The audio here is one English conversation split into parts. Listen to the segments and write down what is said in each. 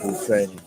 Insane.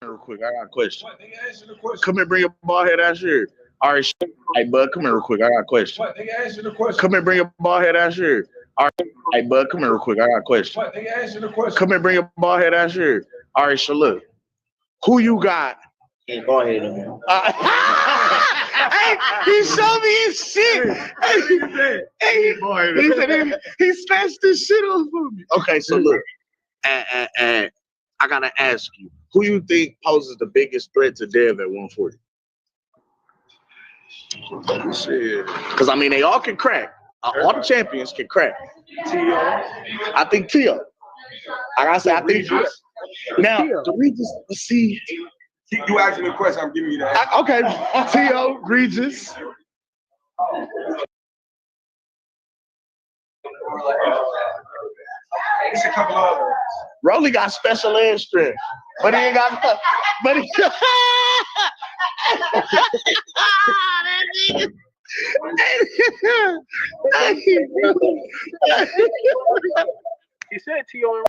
Real quick, I got a question. Come here, bring your bald head ass here. All right, hey bud, come here real quick. I got a question. Come here, bring your bald head ass here. All right, hey bud, come here real quick. I got a question. Come here, bring your bald head ass here. All right, so look, who you got? Hey, bald head in here. Hey, he showed me his shit. He said he snatched this shit off of me. Okay, so look, and I gotta ask you, who you think poses the biggest threat to Dev at 140? Shit. Because I mean, they all can crack. All the champions can crack. I think Tio. I gotta say, I think Tio. Now, the Regis, let's see. You asking me a question, I'm giving you that. Okay, Tio, Regis. It's a couple others. Rolly got special ed strength, but he ain't got. But he. He said T.O.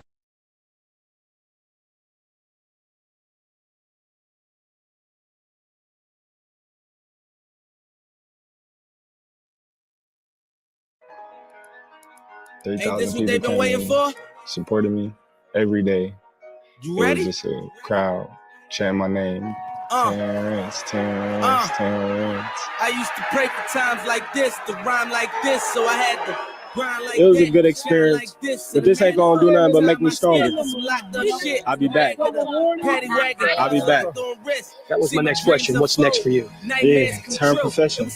Ain't this what they've been waiting for? Supporting me every day. You ready? It was just a crowd chanting my name. Terence. I used to pray for times like this, to rhyme like this, so I had to grind like this. It was a good experience, but this ain't gonna do nothing but make me stronger. I'll be back. I'll be back. That was my next question. What's next for you? Yeah, turn professional.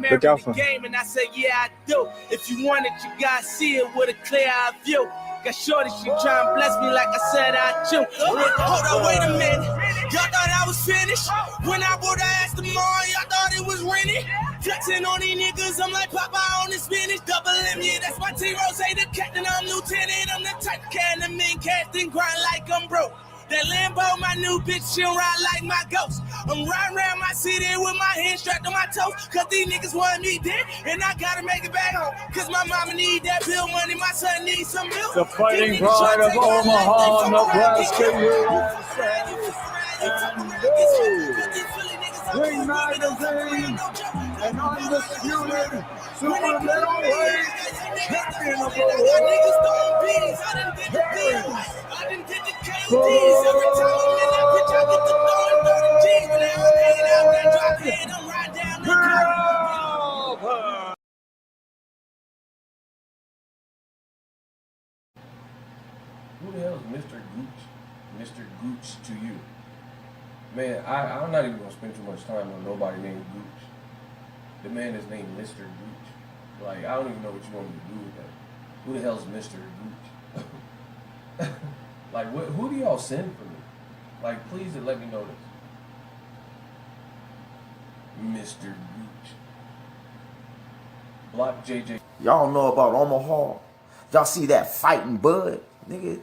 Look out for me. And I said, yeah, I do. If you want it, you gotta see it with a clear eye view. Got shorty, she try and bless me like I said I do. Hold up, wait a minute. Y'all thought I was finished? When I wrote I asked them all, y'all thought it was rented? Flexing on these niggas, I'm like Popeye on the spinach. Double M, yeah, that's my T-Rose, the captain, I'm lieutenant. I'm the type of can the mean cast and grind like I'm broke. That Lambo, my new bitch, she'll ride like my ghost. I'm riding around my city with my hands strapped on my toes. Cause these niggas want me dead, and I gotta make it back home. Cause my mama need that bill money, my son needs some milk. The fighting pride of Omaha, Nebraska, USA. And Ring Magazine, an undisputed super middleweight champion of the world. Who the hell is Mr. Gooch? Mr. Gooch to you? Man, I'm not even going to spend too much time on nobody named Gooch. The man is named Mr. Gooch. Like, I don't even know what you want me to do with that. Who the hell is Mr. Gooch? Like, who do y'all send for me? Like, please let me know this. Mr. Gooch. Block JJ. Y'all know about Omaha? Y'all see that fighting Bud? Nigga.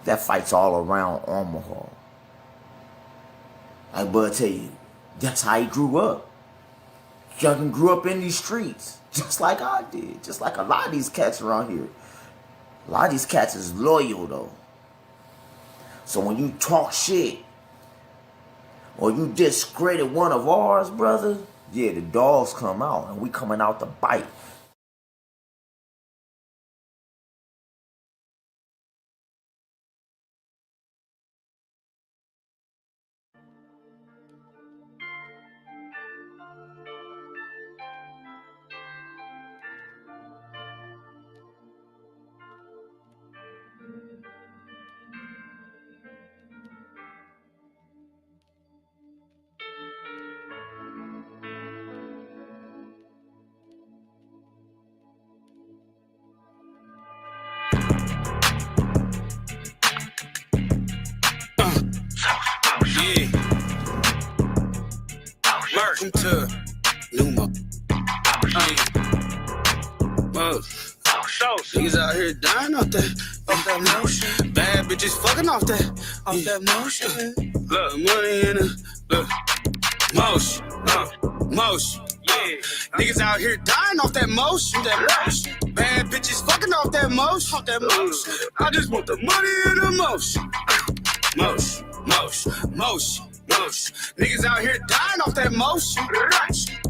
That fight's all around Omaha. Like Bud tell you, that's how he grew up. Youngin grew up in these streets. Just like I did. Just like a lot of these cats around here. A lot of these cats is loyal though. So when you talk shit, or you discredit one of ours, brother, yeah, the dogs come out and we coming out to bite. Welcome to Numa. Niggas out here dying off that motion. Bad bitches fucking off that motion. Look, money in the motion. Yeah. Niggas out here dying off that motion. Bad bitches fucking off that motion. I just want the money in the motion. Motion. Niggas out here dying off that motion.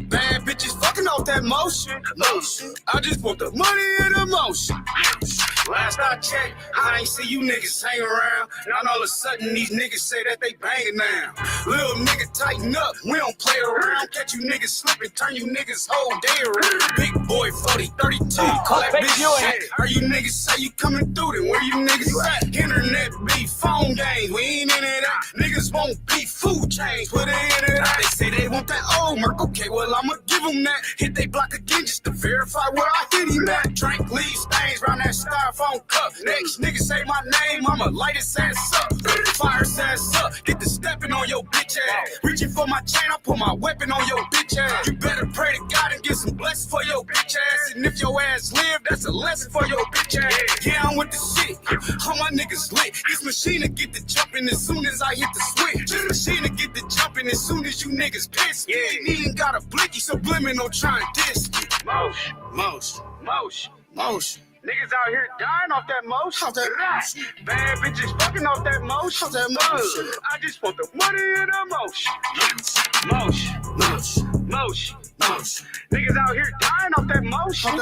Bad bitches fucking off that motion. I just want the money in the motion. Last I checked, I ain't see you niggas hang around. Now all of a sudden these niggas say that they banging now. Little nigga tighten up, we don't play around. Catch you niggas slipping, turn you niggas whole day around. Big boy 40, 32, call that bitch shit. Heard you niggas say you coming through, then where you niggas at? Internet beef, phone games, we ain't into that. Niggas won't beef, food chains, put it in it. They say they want that old Merc, okay, well I'ma give them that. Hit they block again just to verify where I hit him at. Drink, leave stains round that styrofoam cup. Next nigga say my name, I'ma light his ass up. Fire his ass up, get the stepping on your bitch ass. Reaching for my chain, I put my weapon on your bitch ass. You better pray to God and get some blessings for your bitch ass. And if your ass live, that's a lesson for your bitch ass. Yeah, I'm with the shit, all my niggas lit. This machine to get the jumping as soon as I hit the switch. This machine to get the jumping as soon as you niggas piss. Yeah, he ain't got a blicky, subliminal trying to diss. Motion. Niggas out here dying off that motion. Bad bitches fucking off that motion. I just want the money in the motion. Niggas out here dying off that motion.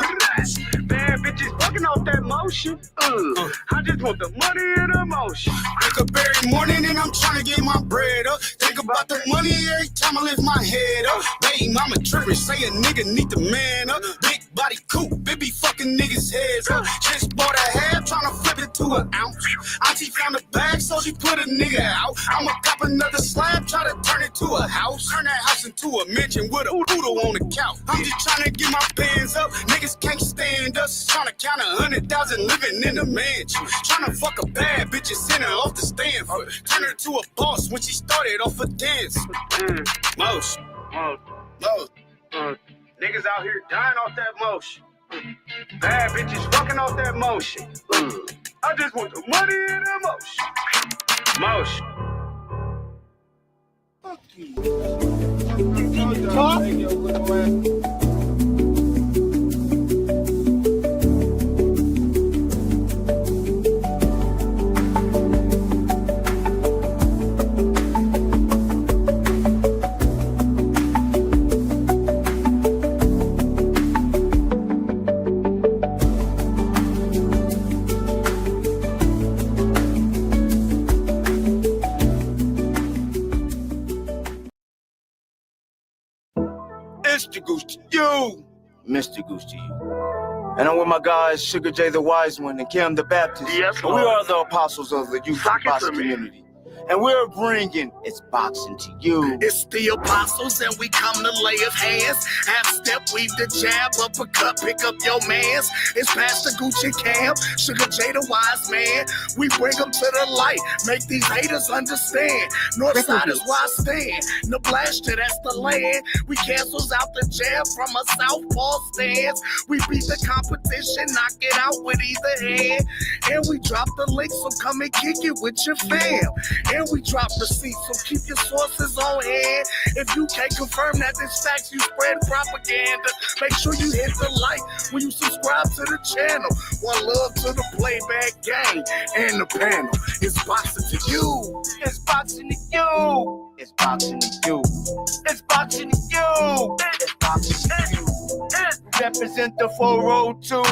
Bad bitches fucking off that motion. I just want the money in the motion. Wake up every morning and I'm trying to get my bread up. Think about the money every time I lift my head up. Baby mama tripping, say a nigga need the man up. Big body coupe, baby fucking niggas heads up. Just bought a half, trying to flip it to an ounce. Auntie found a bag, so she put a nigga out. I'ma cop another slab, try to turn it to a house. Turn that house into a mansion with a poodle on the couch. I'm just trying to get my bands up. Niggas can't stand us. Trying to count 100,000 living in a mansion. Trying to fuck a bad bitch and send her off to Stanford. Turn her to a boss when she started off a dance. Motion. Niggas out here dying off that motion. Bad bitches fucking off that motion. I just want the money in the motion. Fuck you. Mr. Goose to you. Mr. Goose to you. And I'm with my guys, Sugar J the Wise One and Kim the Baptist. Yes, we are the apostles of the youth boxing community. and we're bringing It's boxing to you. it's the apostles, and we come to lay of hands. Half step, weave the jab, uppercut, pick up your mans. It's Pastor Gucci Cam, Sugar J the wise man. We bring them to the light, make these haters understand. North side is where I stand. Nebraska, that's the land. We cancels out the jab from a southpaw stance. We beat the competition, knock it out with either hand. And we drop the link, so come and kick it with your fam. And we drop receipts, so keep your sources on hand. If you can't confirm that this facts, you spread propaganda. Make sure you hit the like when you subscribe to the channel. One love to the playback gang and the panel. It's boxing to you. It's boxing to you. It's boxing to you. It's boxing to you. It's boxing to you. Represent the 402.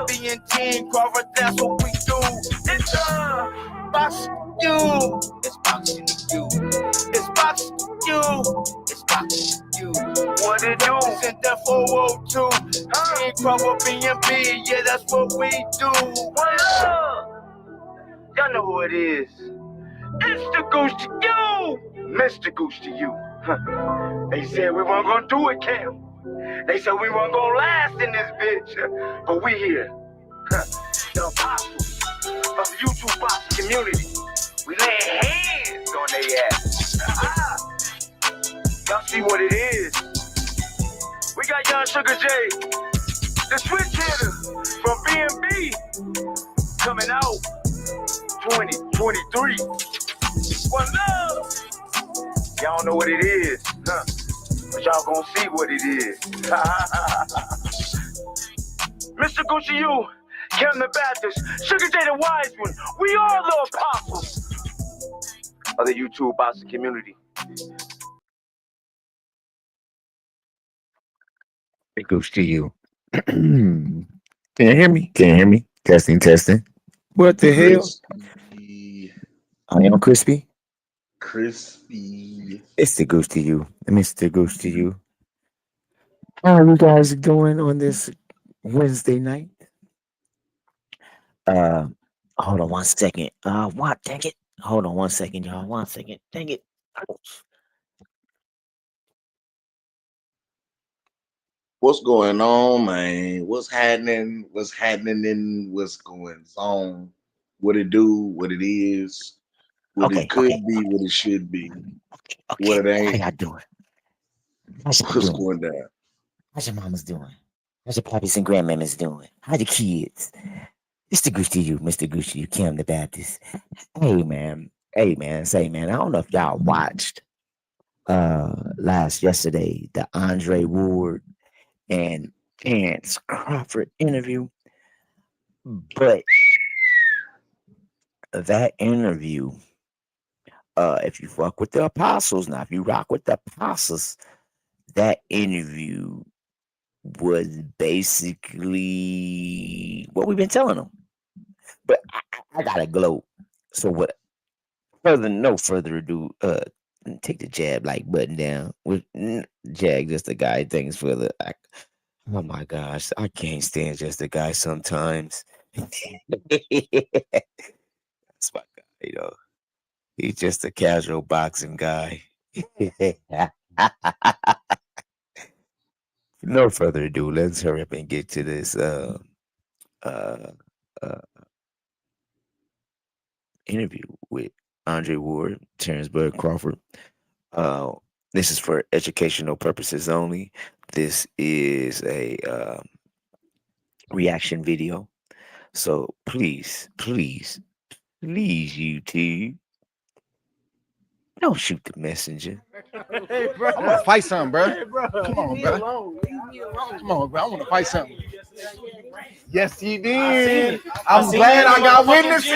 Being Team Crawford, that's what we do. It's boxing to you. It's boxing to you. It's boxing to you. It's boxing to you. What it do? Represent the 402. Team Crawford, B&B, yeah, that's what we do. Y'all know who it is. It's the Goose to you. Mr. Goose to you. They said we weren't gonna do it, Cam. They said we weren't gonna last in this bitch, but we here. The apostles of the YouTube boxing community. We laying hands on their ass. Y'all see what it is. We got young Sugar J, the switch hitter from B&B, coming out 2023. One love. Y'all know what it is, huh? But y'all gonna see what it is. Mr. Gucci, you, Kevin the Baptist, Sugar J the Wise One, we are the apostles of the YouTube boxing community. Big goose to you. Can you hear me? Can you hear me? Testing, testing. What the hell? I am crispy. Crispy. It's the goose to you. Mr. Goose to you. How are you guys doing on this Wednesday night? Hold on 1 second. What? Dang it. Hold on 1 second, y'all. 1 second. Dang it. What's going on, man? What's happening? What's happening in what's going on? What it do, what it is, what it could be, what it should be. What it ain't. How y'all doing? How's y'all What's doing? going down? How's your mamas doing? How's your pappies and grandmamas doing? How the kids? It's the Goose to you, Mr. Goose to you, Kim the Baptist. Hey man, say man, I don't know if y'all watched yesterday the Andre Ward and Terence Crawford interview, but that interview, if you fuck with the apostles, now if you rock with the apostles, that interview was basically what we've been telling them. But I gotta gloat. So no further ado, take the jab like button down. With Jag, just a guy. Thanks for the. Oh my gosh, I can't stand just a guy sometimes. That's my guy, you know. He's just a casual boxing guy. No further ado, let's hurry up and get to this interview with Andre Ward, Terence Bud Crawford. This is for educational purposes only. This is a reaction video. So please, YouTube, don't shoot the messenger. Hey, bro. I want to fight something, bro. Hey, bro. Come on, bro. Come on, bro. I want to fight something. Yes, he did. I'm glad I got witnesses.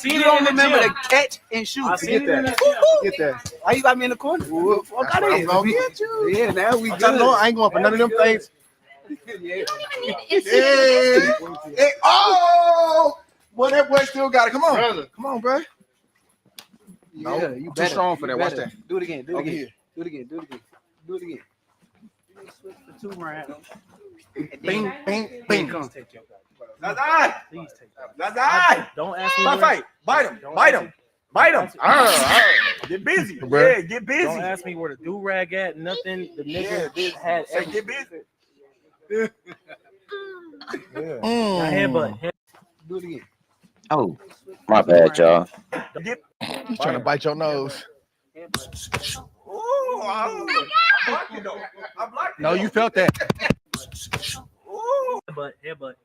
You don't remember the catch and shoot. Get that. Get that. Why you got me in the corner? Fuck out of here. I'm gonna get you. Yeah, now we good. I ain't going for none of them things. Yeah. Hey, oh, boy, that boy still got it. Come on, brother. Come on, bro. No, Yeah, you too better. strong for that. Watch Better. that. Do it again. Do it Over again. here. Do it again. Do it again. Do it again. Switch for 2 rounds. Bing, bing, bing. Come. That's Please take that. That's Don't ask me. Fight. Bite him. Bite him. Bite him. Get busy. Bruh. Yeah, get busy. Don't ask me where the do-rag at. Nothing. The nigga had Say get busy. Now headbutt. Do it again. Oh, my bad, y'all. He's trying to bite your nose. No, you felt that. Headbutt.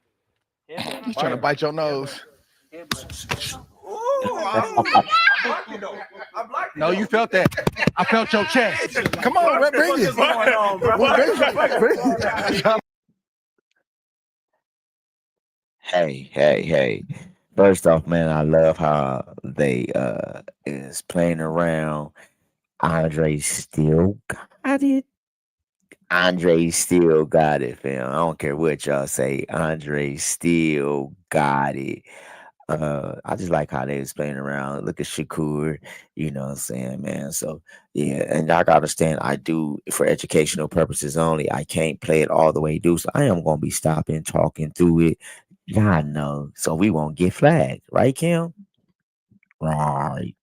He's trying to bite your nose. No, you felt that. I felt your chest. Come on, Red, bring it. Hey. First off, man, I love how they is playing around. Andre still got it. Andre still got it, fam. I don't care what y'all say. Andre still got it. I just like how they was playing around. Look at Shakur, you know what I'm saying, man. So yeah, and y'all gotta understand, I do for educational purposes only. I can't play it all the way through. So I am gonna be stopping, talking through it. Y'all know, so we won't get flagged, right, Kim? Right.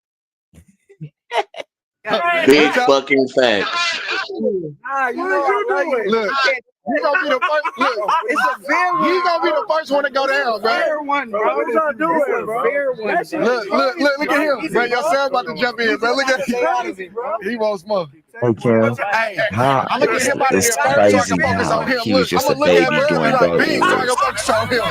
Big fucking facts. Look, you gonna be the first. Look, It's a fair one. you gonna be the first one to go down, bro. Fair one, bro. What y'all doing, It's a bro? fair one. Look at him, bro. Your son about to jump in, bro. Look at him. He wants more. Hey, Kim. Hey, How, I'm gonna get him out of it's here first so I crazy can focus how on him. he was Look, just I'm a gonna look at baby him doing like both. big so I can focus on him.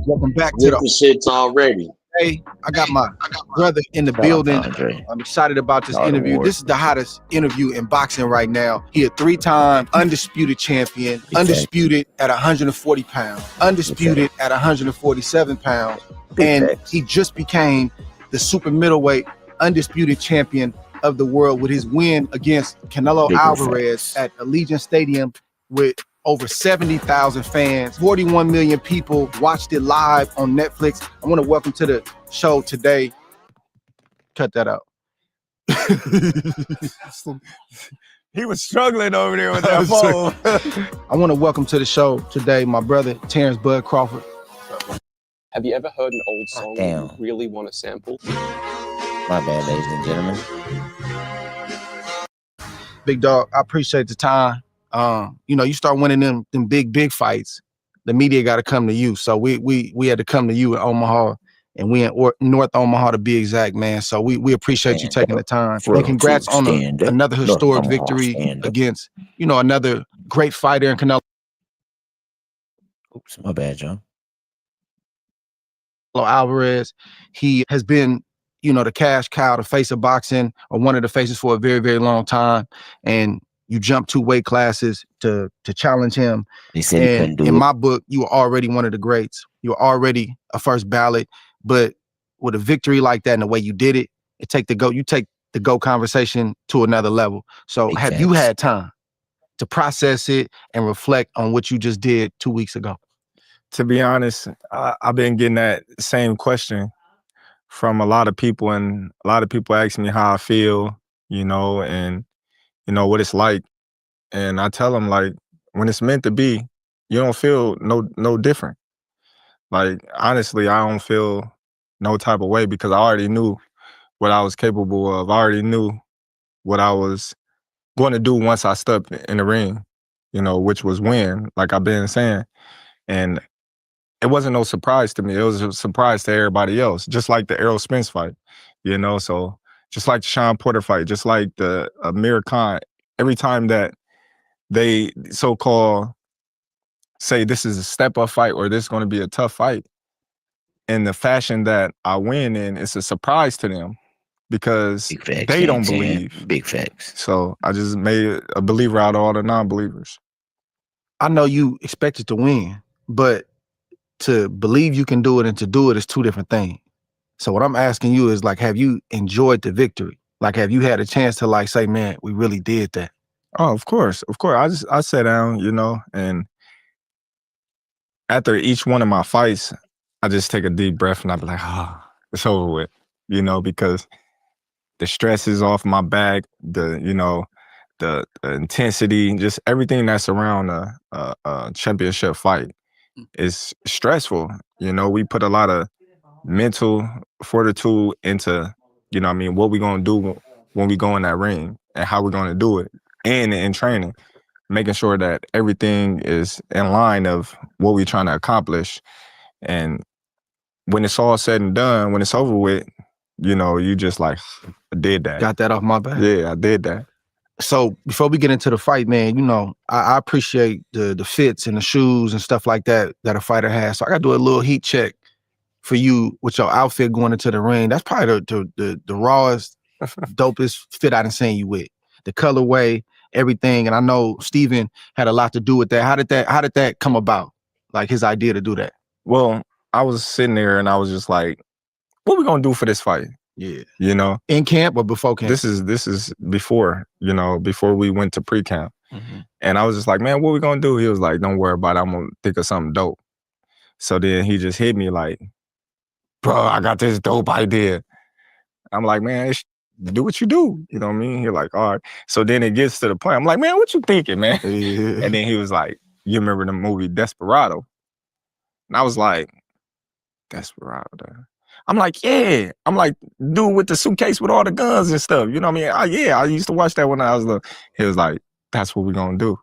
Welcome back to With the the shits already. Hey, I got my brother in the Shout out building. to Andre. I'm excited about this Lord interview. Award. This is the hottest interview in boxing right now. He a 3-time undisputed champion, Big undisputed at 140 pounds, undisputed at 147 pounds, Big and facts. he just became the super middleweight undisputed champion of the world with his win against Canelo Big Alvarez facts. at Allegiant Stadium with over 70,000 fans. 41 million people watched it live on Netflix. I want to welcome to the show today. Cut that out. He was struggling over there with that phone. I want to welcome to the show today my brother Terence Bud Crawford. Have you ever heard an old song that Damn. you really want to sample? My bad, ladies and gentlemen. Big dog, I appreciate the time. You start winning them big fights, the media got to come to you. So we had to come to you in Omaha, and we in North Omaha to be exact, man. So we appreciate you taking the time. And congrats on another historic victory against, another great fighter in Canelo Oops, my bad, John. Alvarez. He has been, the cash cow, the face of boxing, or one of the faces for a very, very long time. And you jump 2 weight classes to challenge him. He said he couldn't do in it. my book, you were already one of the greats. You were already a first ballot. But with a victory like that and the way you did it, you take the GOAT conversation to another level. So Big have you facts. had time to process it and reflect on what you just did 2 weeks ago? To be honest, I've been getting that same question from a lot of people, and a lot of people ask me how I feel, and what it's like. And I tell them, like, when it's meant to be, you don't feel no different. Like, honestly, I don't feel no type of way because I already knew what I was capable of. I already knew what I was going to do once I stepped in the ring, which was win, like I've been saying. And it wasn't no surprise to me. It was a surprise to everybody else, just like the Errol Spence fight, So just like the Sean Porter fight, just like the Amir Khan, every time that they so-called say this is a step-up fight or this is going to be a tough fight, in the fashion that I win in, it's a surprise to them because Big facts, they don't man, believe. Big facts. So I just made a believer out of all the non-believers. I know you expected to win, but to believe you can do it and to do it is 2 different things. So what I'm asking you is, like, have you enjoyed the victory? Like, have you had a chance to, like, say, man, we really did that? Oh, of course. I sat down, and after each one of my fights, I just take a deep breath and I be like, it's over with, because the stress is off my back, the intensity, just everything that's around a championship fight is stressful. We put a lot of mental fortitude into You know what I mean? What we gonna do when we go in that ring and how we're gonna do it. And in training, making sure that everything is in line of what we're trying to accomplish. And when it's all said and done, when it's over with, you know, you just like, I did that. Got that off my back. Yeah, I did that. So before we get into the fight, man, you know, I appreciate the fits and the shoes and stuff like that a fighter has. So I got to do a little heat check for you with your outfit going into the ring. That's probably the rawest, dopest fit I done seen you with. The colorway, everything. And I know Steven had a lot to do with that. How did that come about? Like his idea to do that? Well, I was sitting there and I was just like, what we gonna do for this fight? Yeah. You know? In camp or before camp? This is before, you know, before we went to pre-camp. Mm-hmm. And I was just like, man, what we gonna do? He was like, don't worry about it. I'm gonna think of something dope. So then he just hit me like, bro, I got this dope idea. I'm like, man, do what you do. You know what I mean? He's like, all right. So then it gets to the point. I'm like, man, what you thinking, man? Yeah. And then he was like, you remember the movie Desperado? And I was like, Desperado. I'm like, yeah. I'm like, dude with the suitcase with all the guns and stuff. You know what I mean? I used to watch that when I was little. He was like, that's what we're going to do.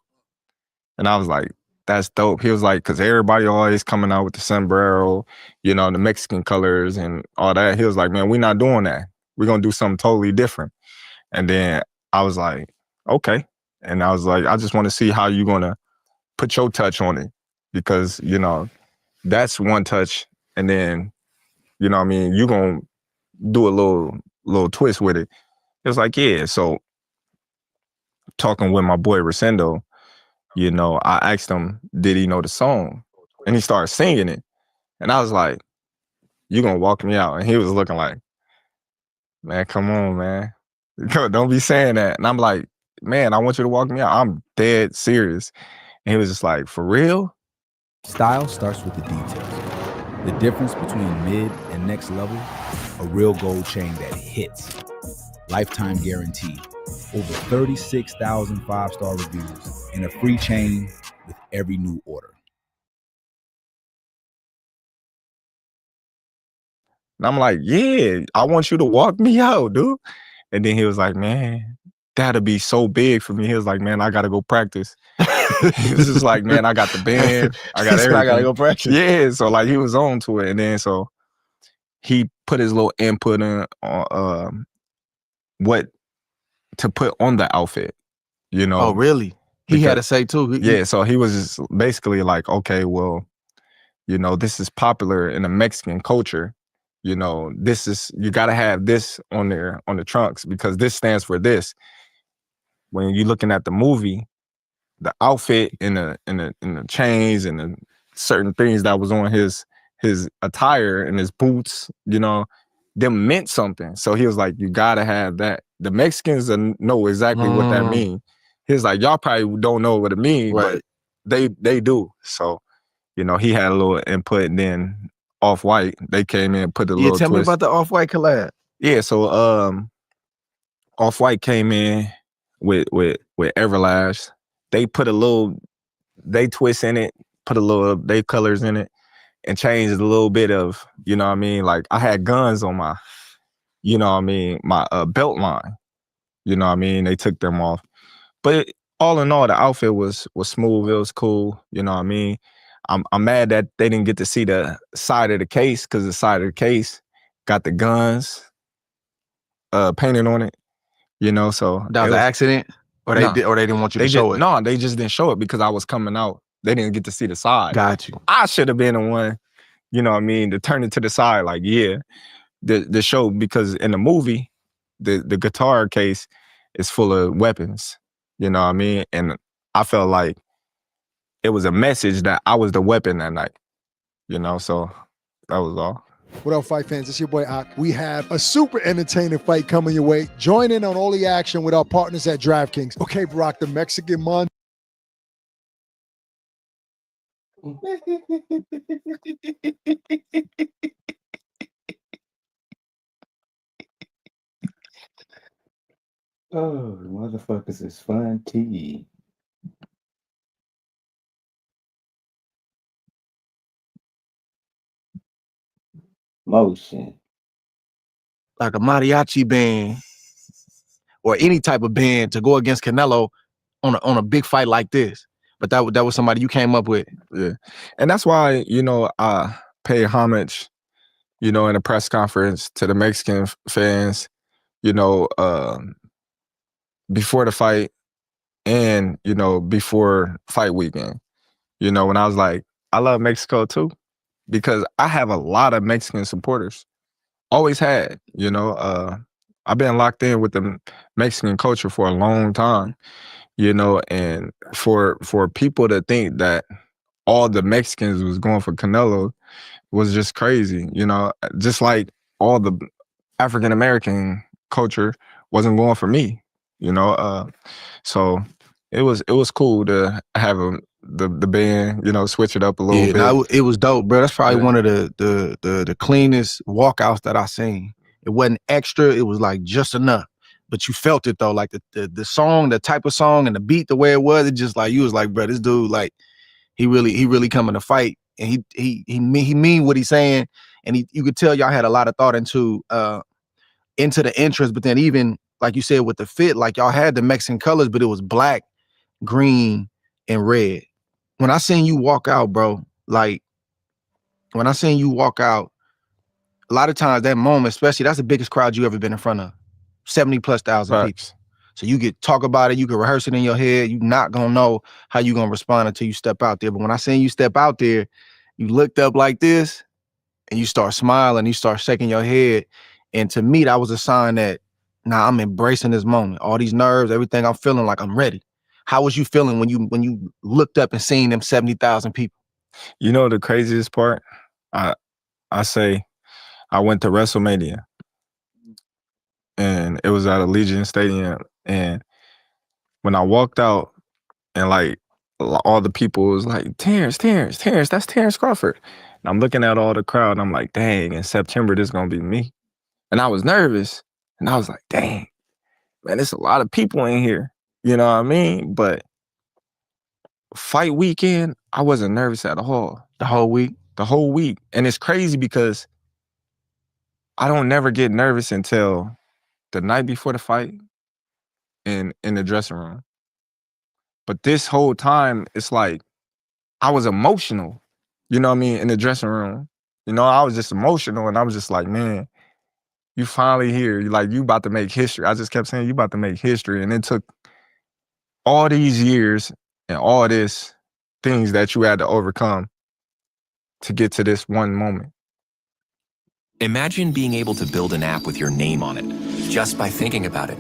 And I was like, that's dope. He was like, because everybody always coming out with the sombrero, you know, the Mexican colors and all that. He was like, man, we're not doing that. We're going to do something totally different. And then I was like, okay. And I was like, I just want to see how you're going to put your touch on it. Because, you know, that's one touch. And then, you know what I mean, you're going to do a little twist with it. It was like, yeah. So talking with my boy Rosendo, you know, I asked him, did he know the song? And he started singing it. And I was like, you gonna walk me out? And he was looking like, man, come on, man. Don't be saying that. And I'm like, man, I want you to walk me out. I'm dead serious. And he was just like, for real? Style starts with the details. The difference between mid and next level, a real gold chain that hits. Lifetime guarantee. Over 36,000 five-star reviews and a free chain with every new order. And I'm like, yeah, I want you to walk me out, dude. And then he was like, man, that'd be so big for me. He was like, man, I gotta go practice. He was just like, man, I got the band, I got everything. I gotta go practice. Yeah, so like he was on to it. And then so he put his little input in on what to put on the outfit, you know. Oh, really? He had to say too. Yeah, so he was just basically like, okay, well, you know, this is popular in the Mexican culture. You know, this is, you got to have this on there on the trunks because this stands for this. When you're looking at the movie, the outfit and the chains and the certain things that was on his attire and his boots, you know, them meant something. So he was like, you got to have that. The Mexicans know exactly what that means. He was like, y'all probably don't know what it means, right, but they do. So, you know, he had a little input. And then Off-White, they came in and put a little tell twist. Me about the Off-White collab. Yeah, so Off-White came in with Everlast. They put they twist in it, put a little they colors in it, and changed a little bit of, you know what I mean? Like I had guns on my, you know what I mean, my belt line. You know what I mean? They took them off. But all in all, the outfit was smooth. It was cool. You know what I mean? I'm mad that they didn't get to see the side of the case because the side of the case got the guns painted on it. You know, so that was an accident, or they didn't want you to show it. No, they just didn't show it because I was coming out. They didn't get to see the side. Got you. I should have been the one, you know what I mean, to turn it to the side. Like, yeah, the show, because in the movie, the guitar case is full of weapons. You know what I mean? And I felt like it was a message that I was the weapon that night. You know, so that was all. What up, fight fans? It's your boy Ak. We have a super entertaining fight coming your way. Join in on all the action with our partners at DraftKings. Okay, Barack, the Mexican Mon. Oh, motherfuckers is fun tea. Motion. like a mariachi band or any type of band to go against Canelo on a big fight like this. But that was somebody you came up with. Yeah. And that's why, you know, I pay homage, you know, in a press conference to the Mexican fans, you know, before the fight and, you know, before fight weekend. You know, when I was like, I love Mexico too, because I have a lot of Mexican supporters. Always had, you know, I've been locked in with the Mexican culture for a long time, you know, and for people to think that all the Mexicans was going for Canelo was just crazy, you know, just like all the African American culture wasn't going for me, you know. So it was cool to have the band, you know, switch it up a little bit. No, it was dope, bro. That's probably one of the cleanest walkouts that I seen. It wasn't extra, it was like just enough. But you felt it though, like the song, the type of song and the beat, the way it was, it just like you was like, bro, this dude, like he really coming to fight. And he mean what he's saying. And you could tell y'all had a lot of thought into the entrance, but then even like you said with the fit, like y'all had the Mexican colors, but it was black, green, and red. When I seen you walk out, bro, like when I seen you walk out, a lot of times that moment, especially, that's the biggest crowd you ever been in front of, 70,000+ people. So you could talk about it, you could rehearse it in your head. You're not gonna know how you gonna respond until you step out there. But when I seen you step out there, you looked up like this and you start smiling, you start shaking your head. And to me, that was a sign that, nah, I'm embracing this moment. All these nerves, everything, I'm feeling like I'm ready. How was you feeling when you looked up and seen them 70,000 people? You know the craziest part? I say I went to WrestleMania and it was at Allegiant Stadium. And when I walked out and like all the people was like, Terence, that's Terence Crawford. And I'm looking at all the crowd and I'm like, dang, in September, this is gonna be me. And I was nervous and I was like, dang, man, there's a lot of people in here. You know what I mean? But fight weekend, I wasn't nervous at all. The whole week? The whole week. And it's crazy because I don't never get nervous until the night before the fight in the dressing room. But this whole time, it's like I was emotional, you know what I mean, in the dressing room. You know, I was just emotional and I was just like, man, you finally here. Like, you about to make history. I just kept saying, you about to make history. And it took all these years and all this things that you had to overcome to get to this one moment. Imagine being able to build an app with your name on it, just by thinking about it.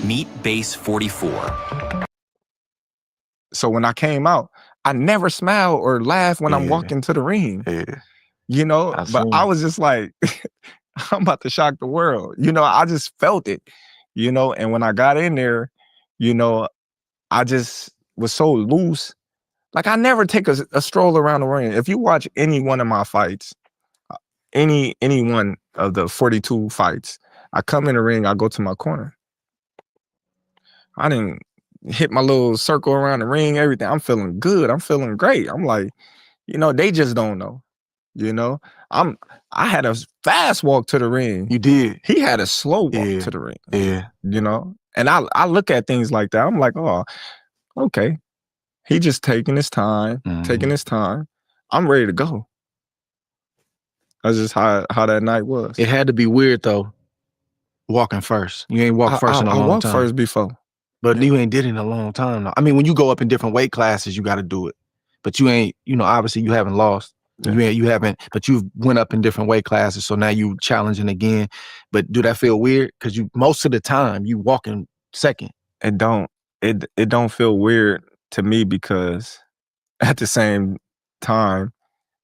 Meet Base 44. So when I came out, I never smile or laugh when I'm walking to the ring. You know, but I was just like, I'm about to shock the world. You know, I just felt it, you know, and when I got in there, you know, I just was so loose. Like, I never take a stroll around the ring. If you watch any one of my fights, any one of the 42 fights, I come in the ring, I go to my corner. I didn't hit my little circle around the ring, everything. I'm feeling good. I'm feeling great. I'm like, you know, they just don't know. You know, I had a fast walk to the ring. You did. He had a slow walk to the ring. Yeah. You know, and I look at things like that. I'm like, oh, okay. He just taking his time, taking his time. I'm ready to go. That's just how that night was. It had to be weird though, walking first. You ain't walked first in a long time. I walked first before. But you ain't did it in a long time though. I mean, when you go up in different weight classes, you got to do it. But you ain't, you know, obviously you haven't lost. Yeah. You haven't, but you've went up in different weight classes. So now you challenging again. But do that feel weird? Because you, most of the time, you walking second. It don't feel weird to me because at the same time,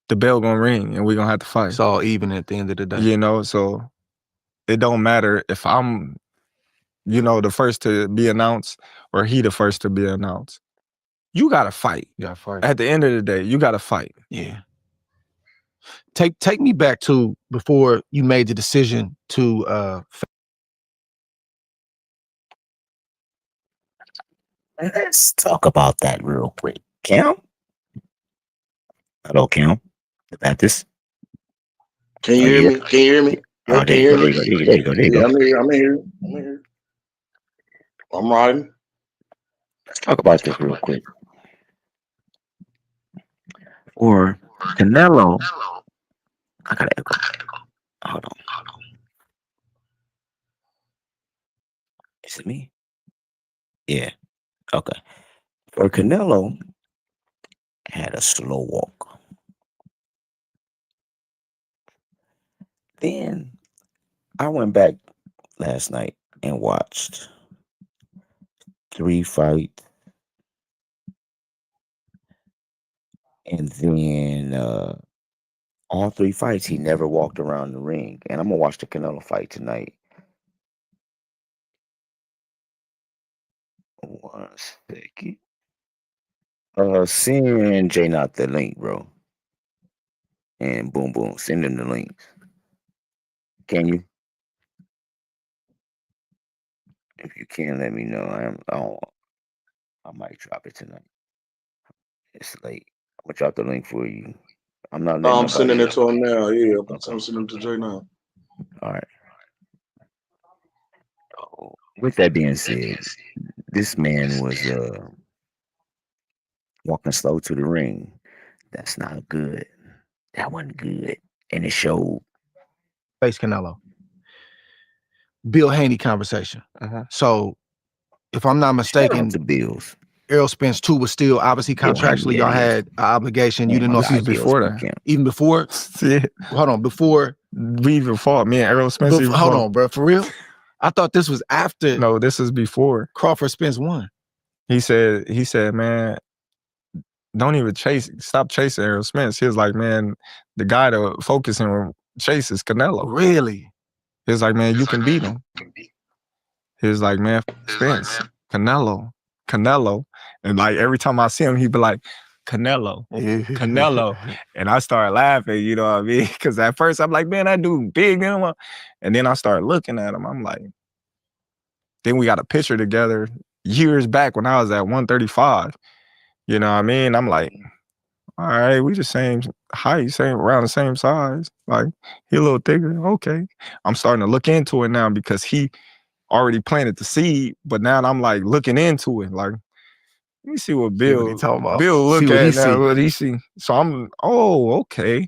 the bell gonna ring and we're gonna have to fight. It's all even at the end of the day. You know, so it don't matter if I'm, you know, the first to be announced or he the first to be announced. You gotta fight. You gotta fight. At the end of the day, you gotta fight. Yeah. Take me back to before you made the decision to Let's talk about that real quick. Cam? Hello, Cam. The Baptist. Can you hear me? Can you hear me? You Oh, there can you hear go, there me? you go, there you go, there you Yeah, go. I'm here. I'm here. I'm here. I'm riding. Let's talk about this real quick. For Canelo, I gotta echo. Hold on. Is it me? Yeah. Okay. For Canelo, had a slow walk. Then I went back last night and watched 3 fights, and then all 3 fights he never walked around the ring. And I'm gonna watch the Canelo fight tonight. One second. Send Jay not the link, bro. And boom, boom, send him the links. Can you? If you can, let me know. I might drop it tonight. It's late. I'm gonna drop the link for you. I'm not letting I'm sending nobody. it to him now. Yeah, Okay. I'm sending it to Jay now. All right. Oh, with that being said, this man was walking slow to the ring. That's not good. That wasn't good, and it showed. Face Canelo. Bill Haney conversation. So, if I'm not Shout out mistaken, to Bills. Errol Spence 2 was still obviously Bill Haney, contractually yeah, y'all yeah. had an obligation. You Yeah, didn't my know This guy is Bill's before boot that. camp. even before. Yeah. Hold on, before. We even fought. Me and Errol Spence even Hold fought. on, bro. For real? I thought this was after No, this is before. Crawford Spence won. He said, man, don't even stop chasing Errol Spence. He was like, man, the guy to focus on chase is Canelo. Really? He was like, man, you can beat him. He was like, man, Spence, Canelo. And like every time I see him, he'd be like, Canelo. And I started laughing, you know what I mean? Because at first I'm like, man, that dude big. And then I started looking at him. I'm like, then we got a picture together years back when I was at 135. You know what I mean? I'm like, all right, we the same height, same around the same size. Like, he a little thicker. Okay. I'm starting to look into it now because he already planted the seed, but now I'm like looking into it. Like, let me see what Bill talking about. look See what he at now, see. what he see. So I'm, okay.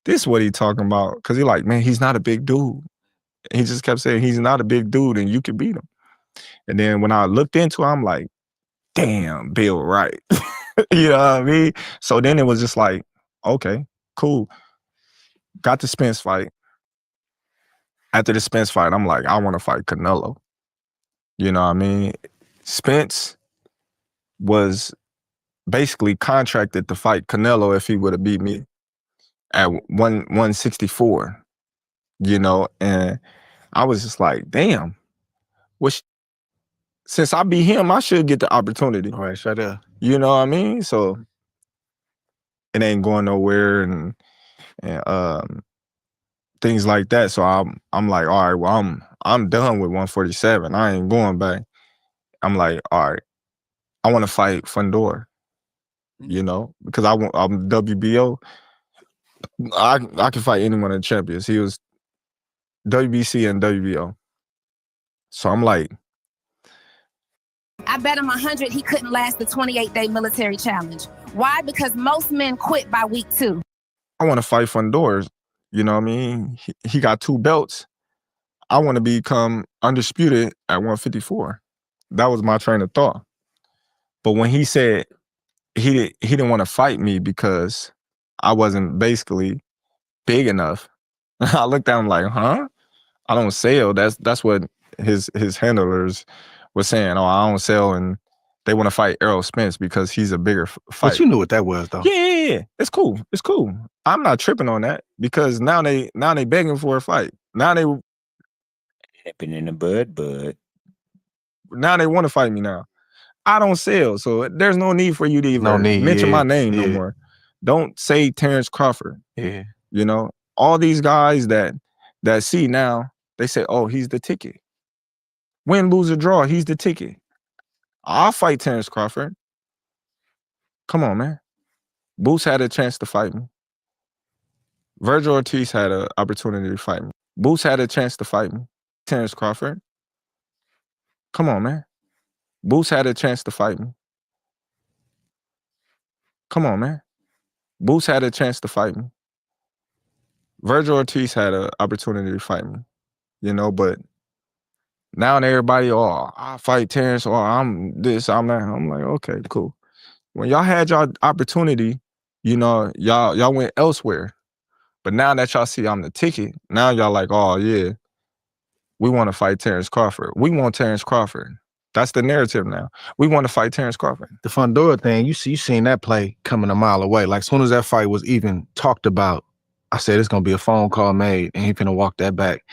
This is what he talking about. Cause he like, man, he's not a big dude. He just kept saying he's not a big dude and you can beat him. And then when I looked into it, I'm like, damn, Bill, right. You know what I mean? So then it was just like, okay, cool. Got the Spence fight. After the Spence fight, I'm like, I want to fight Canelo. You know what I mean? Spence was basically contracted to fight Canelo if he would have beat me at 164, you know? And I was just like, damn, since I beat him, I should get the opportunity. All right, shut up. You know what I mean? So it ain't going nowhere and things like that. So I'm like, all right, well, I'm done with 147. I ain't going back. I'm like, all right, I want to fight Fundor, you know, because I'm WBO. I can fight any one of the champions. He was WBC and WBO. So I'm like, I bet him 100 he couldn't last the 28-day military challenge. Why? Because most men quit by week 2. I want to fight Fundor. You know what I mean? He got 2 belts. I want to become undisputed at 154. That was my train of thought. But when he said he didn't want to fight me because I wasn't basically big enough, I looked at him like, huh? I don't sell. That's what his handlers were saying. Oh, I don't sell, and they want to fight Errol Spence because he's a bigger fight. But you knew what that was, though. Yeah. It's cool. It's cool. I'm not tripping on that because now they begging for a fight. Now they nipping in the bud. Now they want to fight me now. I don't sell, so there's no need for you to even mention my name no more. Don't say Terence Crawford. Yeah. You know, all these guys that see now, they say, oh, he's the ticket. Win, lose, or draw, he's the ticket. I'll fight Terence Crawford. Come on, man. Boots had a chance to fight me. Virgil Ortiz had an opportunity to fight me. Boots had a chance to fight me. Terence Crawford. Come on, man. Boots had a chance to fight me. Come on, man. Boots had a chance to fight me. Virgil Ortiz had an opportunity to fight me, but now everybody, I fight Terence, or I'm this, I'm that. I'm like, okay, cool. When y'all had y'all opportunity, y'all went elsewhere. But now that y'all see I'm the ticket, now y'all like, oh yeah, we want to fight Terence Crawford. We want Terence Crawford. That's the narrative now. We want to fight Terence Crawford. The Fundora thing, you seen that play coming a mile away. Like as soon as that fight was even talked about, I said it's gonna be a phone call made and he finna walk that back.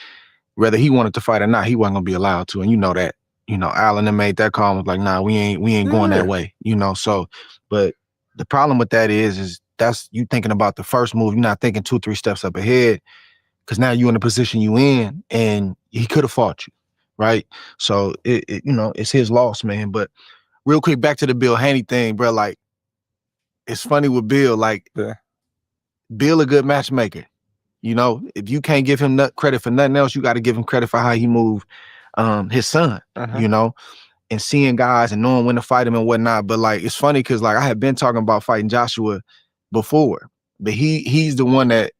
Whether he wanted to fight or not, he wasn't gonna be allowed to. And you know that. Allen then made that call and was like, nah, we ain't going that way. So but the problem with that is that's you thinking about the first move. You're not thinking 2-3 steps up ahead. Cause now you in the position you in and he could have fought you. Right. So it's his loss, man. But real quick, back to the Bill Haney thing, bro. Like, it's funny with Bill. Like, Bill a good matchmaker. If you can't give him credit for nothing else, you got to give him credit for how he moved his son. And seeing guys and knowing when to fight him and whatnot. But like, it's funny because like I had been talking about fighting Joshua before, but he's the one that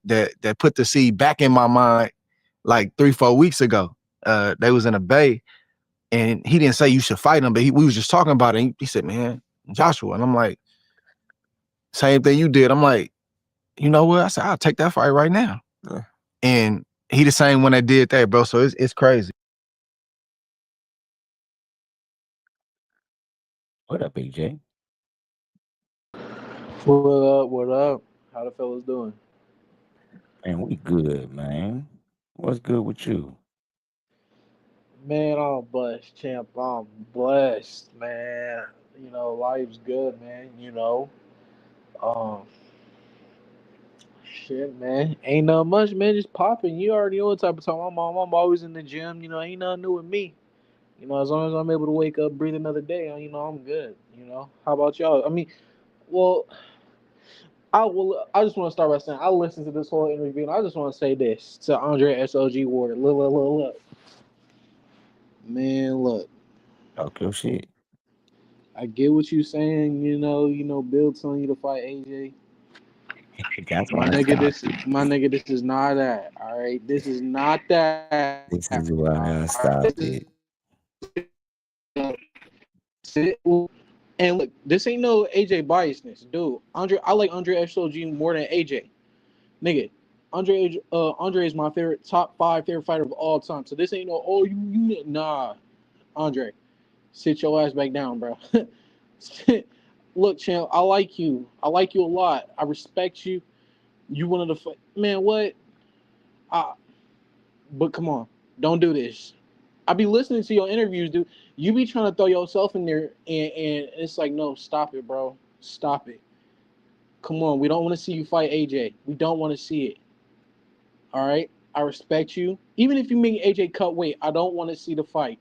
put the seed back in my mind like 3-4 weeks ago. They was in a bay. And he didn't say you should fight him, but we was just talking about it. And he said, man, Joshua. And I'm like, same thing you did. I'm like, you know what? I said, I'll take that fight right now. Yeah. And he the same one that did that, bro. So it's crazy. What up, AJ? What up? How the fellas doing? Man, we good, man. What's good with you? Man, I'm blessed, champ. I'm blessed, man. Life's good, man. Um, shit, man. Ain't nothing much, man. Just popping. You already know what type of time I'm on. I'm always in the gym. Ain't nothing new with me. As long as I'm able to wake up, breathe another day, I'm good. How about y'all? I mean, well, I just want to start by saying I listened to this whole interview, and I just want to say this to Andre SOG Ward. Look. Man, look. Okay, shit. I get what you saying. Bill telling you to fight AJ. That's My why nigga, this is not that. All right, this is not that. This is why I stopped it. And look, this ain't no AJ biasness, dude. I like Andre SOG more than AJ. Nigga, Andre is my top 5 favorite fighter of all time. So this ain't no nah. Andre, sit your ass back down, bro. Look, champ, I like you. I like you a lot. I respect you. You wanted to fight. Man, what? But come on. Don't do this. I be listening to your interviews, dude. You be trying to throw yourself in there, and it's like, no, stop it, bro. Stop it. Come on. We don't want to see you fight AJ. We don't want to see it. All right? I respect you. Even if you make AJ cut weight, I don't want to see the fight.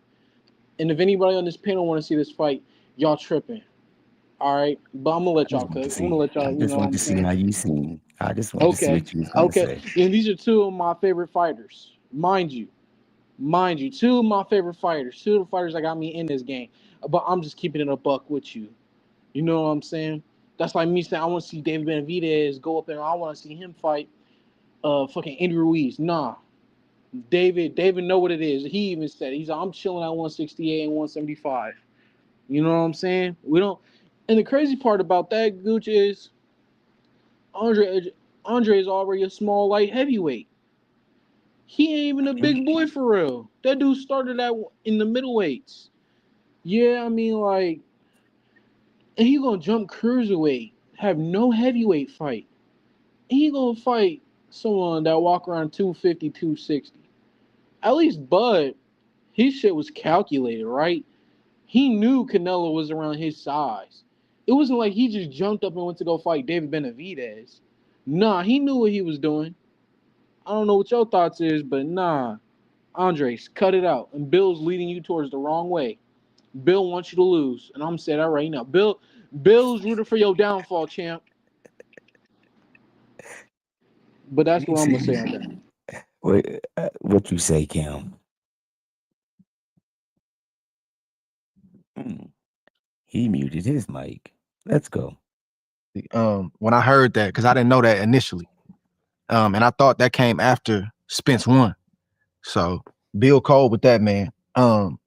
And if anybody on this panel want to see this fight, y'all tripping. All right? But I'm going to let y'all cook. I'm going to let y'all, I just want to see how you seen. I just want to see what you was going to say. And these are 2 of my favorite fighters. Mind you, 2 of my favorite fighters. 2 of the fighters that got me in this game. But I'm just keeping it a buck with you. You know what I'm saying? That's like me saying I want to see David Benavidez go up there. I want to see him fight fucking Andy Ruiz. Nah. David know what it is. He even said he's like, I'm chilling at 168 and 175. You know what I'm saying? We don't. And the crazy part about that, Gooch, is Andre is already a small light heavyweight. He ain't even a big boy for real. That dude started out in the middleweights. Yeah, I mean, like, and he gonna jump cruiserweight, have no heavyweight fight. And he gonna fight someone that walk around 250, 260. At least Bud, his shit was calculated, right? He knew Canelo was around his size. It wasn't like he just jumped up and went to go fight David Benavidez. Nah, he knew what he was doing. I don't know what your thoughts is, but nah. Andres, cut it out. And Bill's leading you towards the wrong way. Bill wants you to lose. And I'm saying that right now. Bill's rooting for your downfall, champ. But that's what I'm going to say on that. What you say, Cam? He muted his mic. Let's go. When I heard that, because I didn't know that initially. And I thought that came after Spence won. So Bill Cole with that, man. How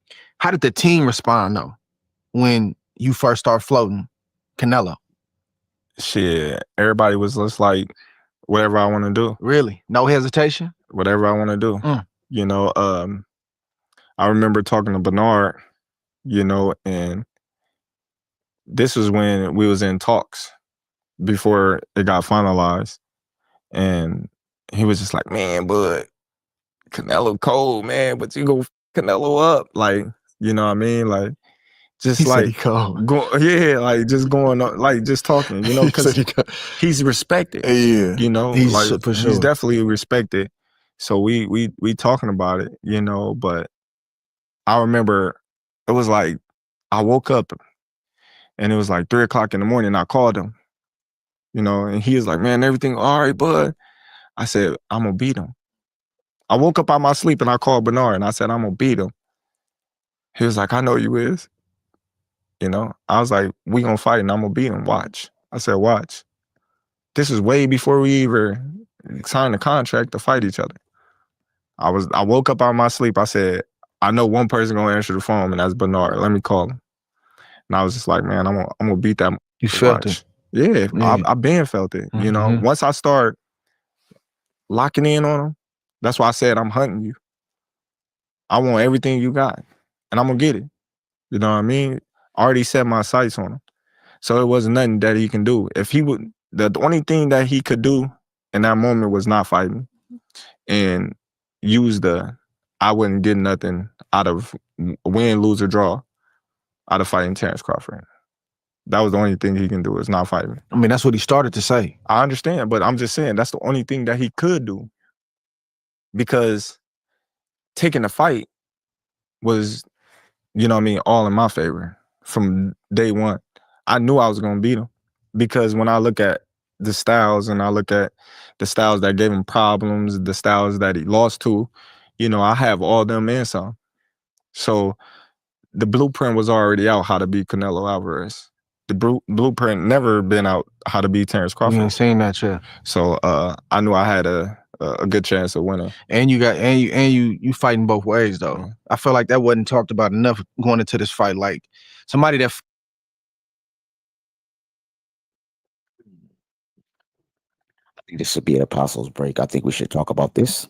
did the team respond though when you first start floating Canelo? Shit, everybody was just like, whatever I want to do. Really? No hesitation? Whatever I want to do. You know, I remember talking to Bernard, you know, and this was when we was in talks before it got finalized. And he was just like, man, but Canelo cold, man, but you go Canelo up. Like, you know what I mean? Like, just He said like, he cold. like just going on, like just talking, you know, because he's respected. Yeah. You know, He's like for sure. he's definitely respected. So we talking about it, you know, but I remember it was like I woke up and it was like 3 o'clock in the morning. I called him, you know, and he was like, man, everything all right, bud. I said, I'm gonna beat him. I woke up out my sleep and I called Bernard and I said, I'm gonna beat him. He was like, I know you is. You know, I was like, we gonna fight and I'm gonna beat him. Watch. I said, watch. This is way before we even signed the contract to fight each other. I woke up out of my sleep. I said, I know one person gonna answer the phone and that's Bernard. Let me call him. And I was just like, man, I'm gonna beat that. You felt it? Yeah. I've been felt it. You know, once I start locking in on him, that's why I said I'm hunting you. I want everything you got, and I'm gonna get it. You know what I mean? I already set my sights on him, so it wasn't nothing that he can do. If he would, the only thing that he could do in that moment was not fighting, and use I wouldn't get nothing out of win, lose, or draw out of fighting Terence Crawford. That was the only thing he can do is not fight me. I mean, that's what he started to say. I understand, but I'm just saying that's the only thing that he could do. Because taking the fight was, you know what I mean, all in my favor from day one. I knew I was going to beat him because when I look at the styles and I look at the styles that gave him problems, the styles that he lost to, you know, I have all them and some. So the blueprint was already out how to beat Canelo Alvarez. The blueprint never been out how to beat Terence Crawford. You ain't seen that yet. So I knew I had a good chance of winning. And you fighting both ways though. Mm-hmm. I feel like that wasn't talked about enough going into this fight. Like somebody that I think this should be an apostles break. I think we should talk about this.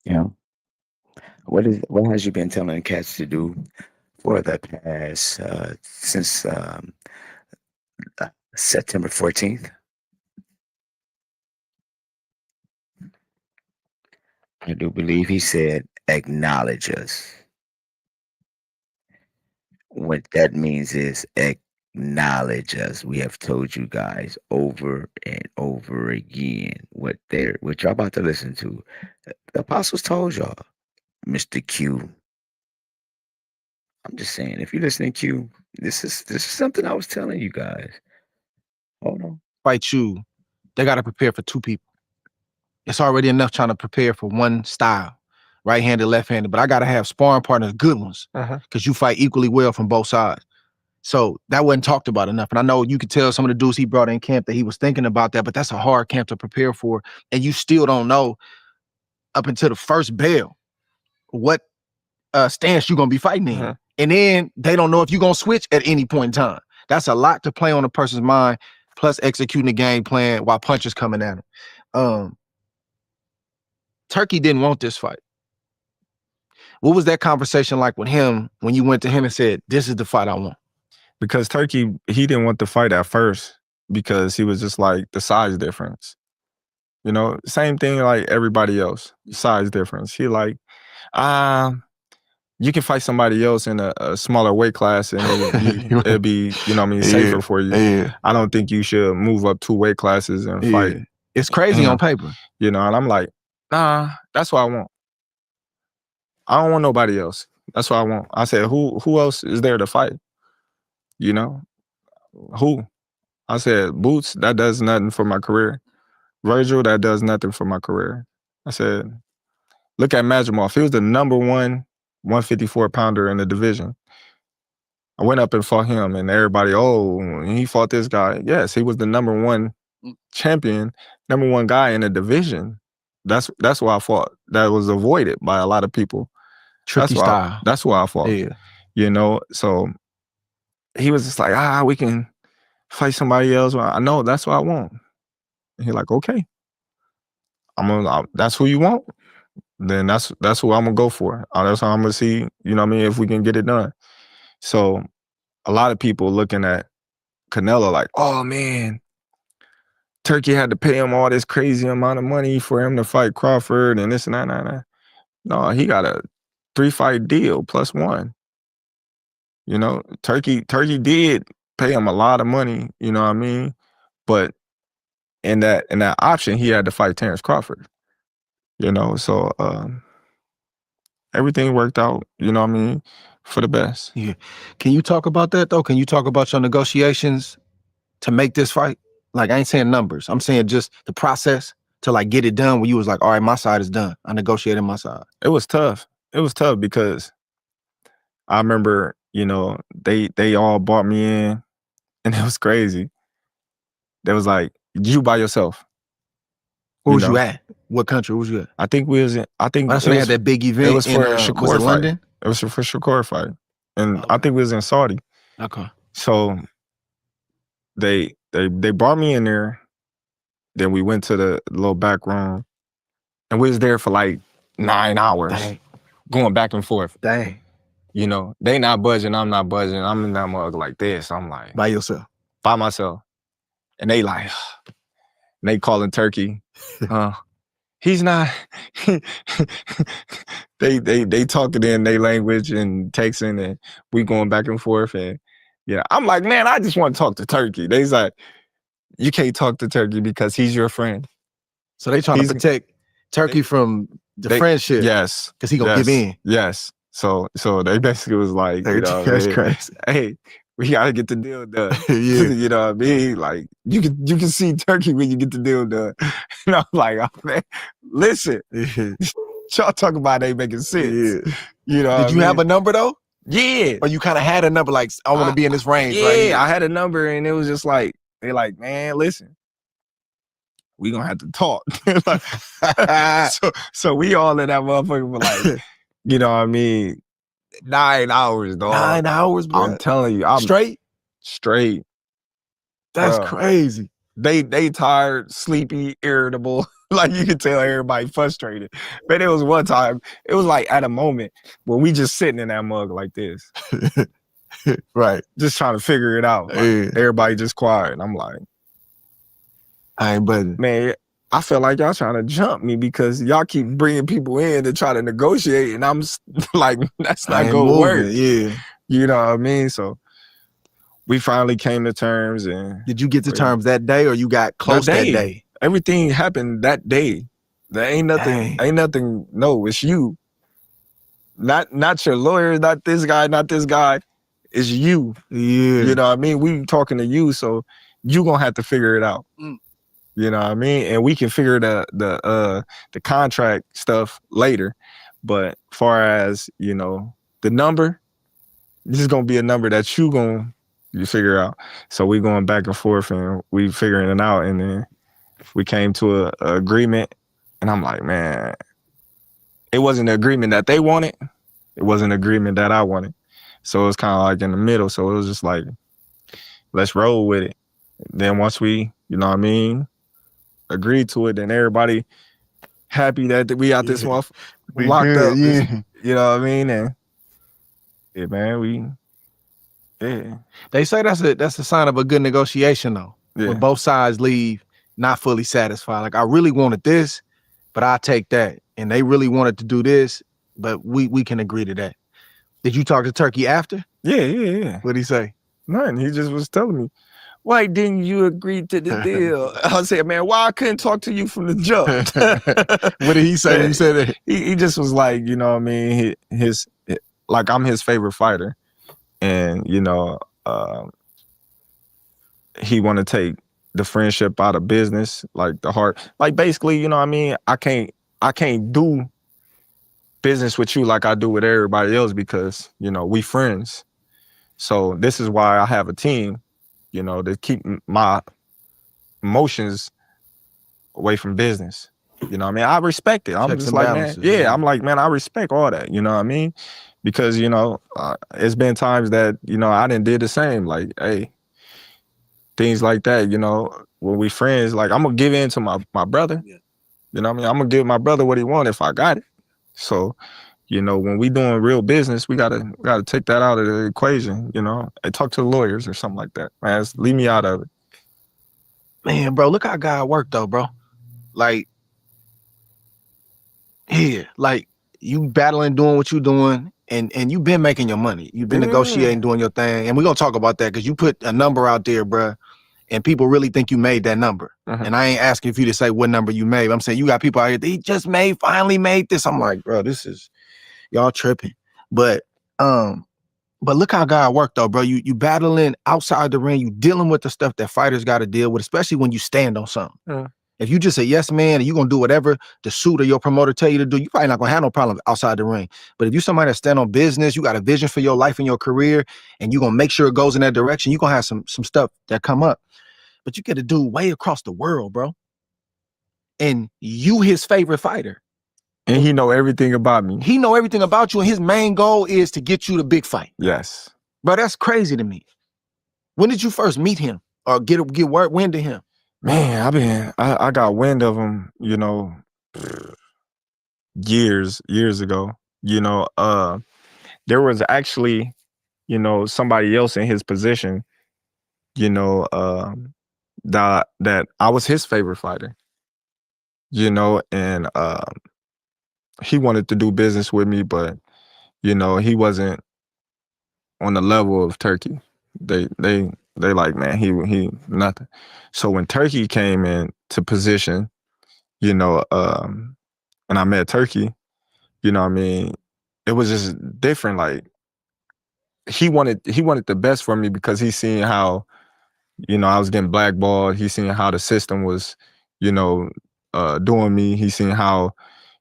Yeah. What has you been telling cats to do for the past since September 14th? I do believe he said acknowledge us. What that means is acknowledge us. We have told you guys over and over again what y'all about to listen to. The apostles told y'all, Mr. Q. I'm just saying, if you're listening, Q, this is something I was telling you guys. Hold on. Fight you, they got to prepare for two people. It's already enough trying to prepare for one style, right-handed, left-handed, but I got to have sparring partners, good ones, because you fight equally well from both sides. So that wasn't talked about enough. And I know you could tell some of the dudes he brought in camp that he was thinking about that, but that's a hard camp to prepare for. And you still don't know up until the first bell what stance you're going to be fighting in. And then they don't know if you're going to switch at any point in time. That's a lot to play on a person's mind, plus executing a game plan while punches coming at him. Turkey didn't want this fight. What was that conversation like with him when you went to him and said, this is the fight I want? Because Turkey, he didn't want the fight at first because he was just like the size difference. You know, same thing like everybody else, size difference. He like, you can fight somebody else in a smaller weight class and it'll be, you know what I mean, safer for you. Yeah. I don't think you should move up 2 weight classes and fight. It's crazy on paper. You know, and I'm like, nah, that's what I want. I don't want nobody else. That's what I want. I said, who else is there to fight? You know? Who? I said, Boots, that does nothing for my career. Virgil, that does nothing for my career. I said, look at Majimov. He was the number 1 154 pounder in the division. I went up and fought him, and everybody, he fought this guy. Yes, he was the number 1 champion, number 1 guy in the division. That's why I fought. That was avoided by a lot of people. Tricky style. That's why I fought. Yeah. You know, so he was just like, we can fight somebody else. I know that's what I want. And he's like, okay, that's who you want. Then that's who I'm gonna go for. That's how I'm gonna see, you know what I mean, if we can get it done. So a lot of people looking at Canelo like, oh man, Turkey had to pay him all this crazy amount of money for him to fight Crawford and this and that. No, he got a 3-fight deal plus 1. You know, Turkey did pay him a lot of money, you know what I mean? But in that option, he had to fight Terence Crawford. You know, so everything worked out, you know what I mean, for the best. Yeah. Can you talk about that though? Can you talk about your negotiations to make this fight? Like, I ain't saying numbers. I'm saying just the process to like get it done where you was like, all right, my side is done. I negotiated my side. It was tough. It was tough because I remember, you know, they all brought me in and it was crazy. They was like, you by yourself. Where was you at? What country was you at? I think we was in, that's when they had that big event. It was for Shakur was it fight. London? It was for Shakur fight. And I think we was in Saudi. Okay. So they brought me in there. Then we went to the little back room. And we was there for like 9 hours. Dang. Going back and forth. Dang. You know, they not budging, I'm not budging. I'm in that mug like this. I'm like. By yourself? By myself. And they like, and they calling Turkey. He's not. they talking in their language and texting, and we going back and forth. And yeah, I'm like, man, I just want to talk to Turkey. They's like, you can't talk to Turkey because he's your friend. So they trying to protect Turkey from the friendship. Yes, because he gonna give in. Yes. So they basically was like, you know, that's crazy. Hey, we gotta get the deal done. Yeah. You know what I mean? Like you can see Turkey when you get the deal done. And I'm like, oh, man, listen, y'all talk about it ain't making sense. Yeah. You know, did you have a number though? Yeah. Or you kind of had a number like I want to be in this range. Yeah, right here. I had a number, and it was just like they like, man, listen, we gonna have to talk. so we all in that motherfucker for like, you know what I mean, 9 hours, dog. 9 hours, bro. I'm telling you, I'm straight. That's crazy. They tired, sleepy, irritable. Like you could tell everybody frustrated. But it was one time, it was like at a moment where we just sitting in that mug like this. Right. Just trying to figure it out. Like, everybody just quiet. And I'm like, I ain't budging. Man, I feel like y'all trying to jump me because y'all keep bringing people in to try to negotiate. And I'm like, that's not going to work. Yeah. You know what I mean? So we finally came to terms. And did you get to terms that day or you got close that day? Everything happened that day. There ain't nothing. Ain't nothing. No, it's you. Not your lawyer. Not this guy. It's you. Yeah. You know what I mean? We talking to you, so you gonna have to figure it out. You know what I mean? And we can figure the contract stuff later. But far as, you know, the number, this is gonna be a number that you figure out. So we going back and forth and we figuring it out, and then we came to a agreement. And I'm like, man, it wasn't the agreement that they wanted. It wasn't an agreement that I wanted. So it was kind of like in the middle. So it was just like, let's roll with it. Then once we, you know what I mean, agreed to it, then everybody happy that we got this month locked up. Yeah. You know what I mean? And yeah, man, They say that's a sign of a good negotiation though. Yeah. When both sides leave not fully satisfied. Like I really wanted this, but I take that. And they really wanted to do this, but we can agree to that. Did you talk to Turkey after? Yeah. What'd he say? Nothing. He just was telling me, why didn't you agree to the deal? I said, man, why I couldn't talk to you from the jump? What did he say when you said that? He just was like, you know what I mean? Like I'm his favorite fighter. And, you know, he want to take the friendship out of business, like the heart. Like basically, you know what I mean? I can't do business with you like I do with everybody else because, you know, we friends. So this is why I have a team, you know, to keep my emotions away from business. You know what I mean? I respect it. I'm Checks just and like, balances, man, yeah, yeah. I'm like, man, I respect all that. You know what I mean? Because, you know, it's been times that, you know, I done did the same. Like, hey, things like that, you know, when we friends, like I'm gonna give in to my brother. You know what I mean? I'm gonna give my brother what he want if I got it. So, you know, when we doing real business, we gotta take that out of the equation, you know, and talk to the lawyers or something like that. Man, leave me out of it. Man, bro, look how God worked though, bro. Like, yeah, like you battling, doing what you doing, and you've been making your money. You've been negotiating, doing your thing. And we're gonna talk about that because you put a number out there, bro, and people really think you made that number. And I ain't asking for you to say what number you made. I'm saying you got people out here, they just finally made this. I'm like, bro, this is y'all tripping. But look how God worked though, bro. You battling outside the ring, you dealing with the stuff that fighters got to deal with, especially when you stand on something. If you just a yes man and you're gonna do whatever the suit or your promoter tell you to do, you probably not gonna have no problem outside the ring. But if you somebody that stand on business, you got a vision for your life and your career, and you're gonna make sure it goes in that direction, you're gonna have some stuff that come up. But you get a dude way across the world, bro. And you his favorite fighter. And he know everything about me. He know everything about you, and his main goal is to get you the big fight. Yes. Bro, that's crazy to me. When did you first meet him or get wind to him? Man, I got wind of him, you know, years ago. You know, there was actually, you know, somebody else in his position, you know, that I was his favorite fighter. You know, and he wanted to do business with me, but you know, he wasn't on the level of Turkey. They like, man, he nothing. So when Turkey came into position, you know, and I met Turkey, you know what I mean, it was just different. Like he wanted the best for me because he seen how, you know, I was getting blackballed. He seen how the system was, you know, doing me. He seen how,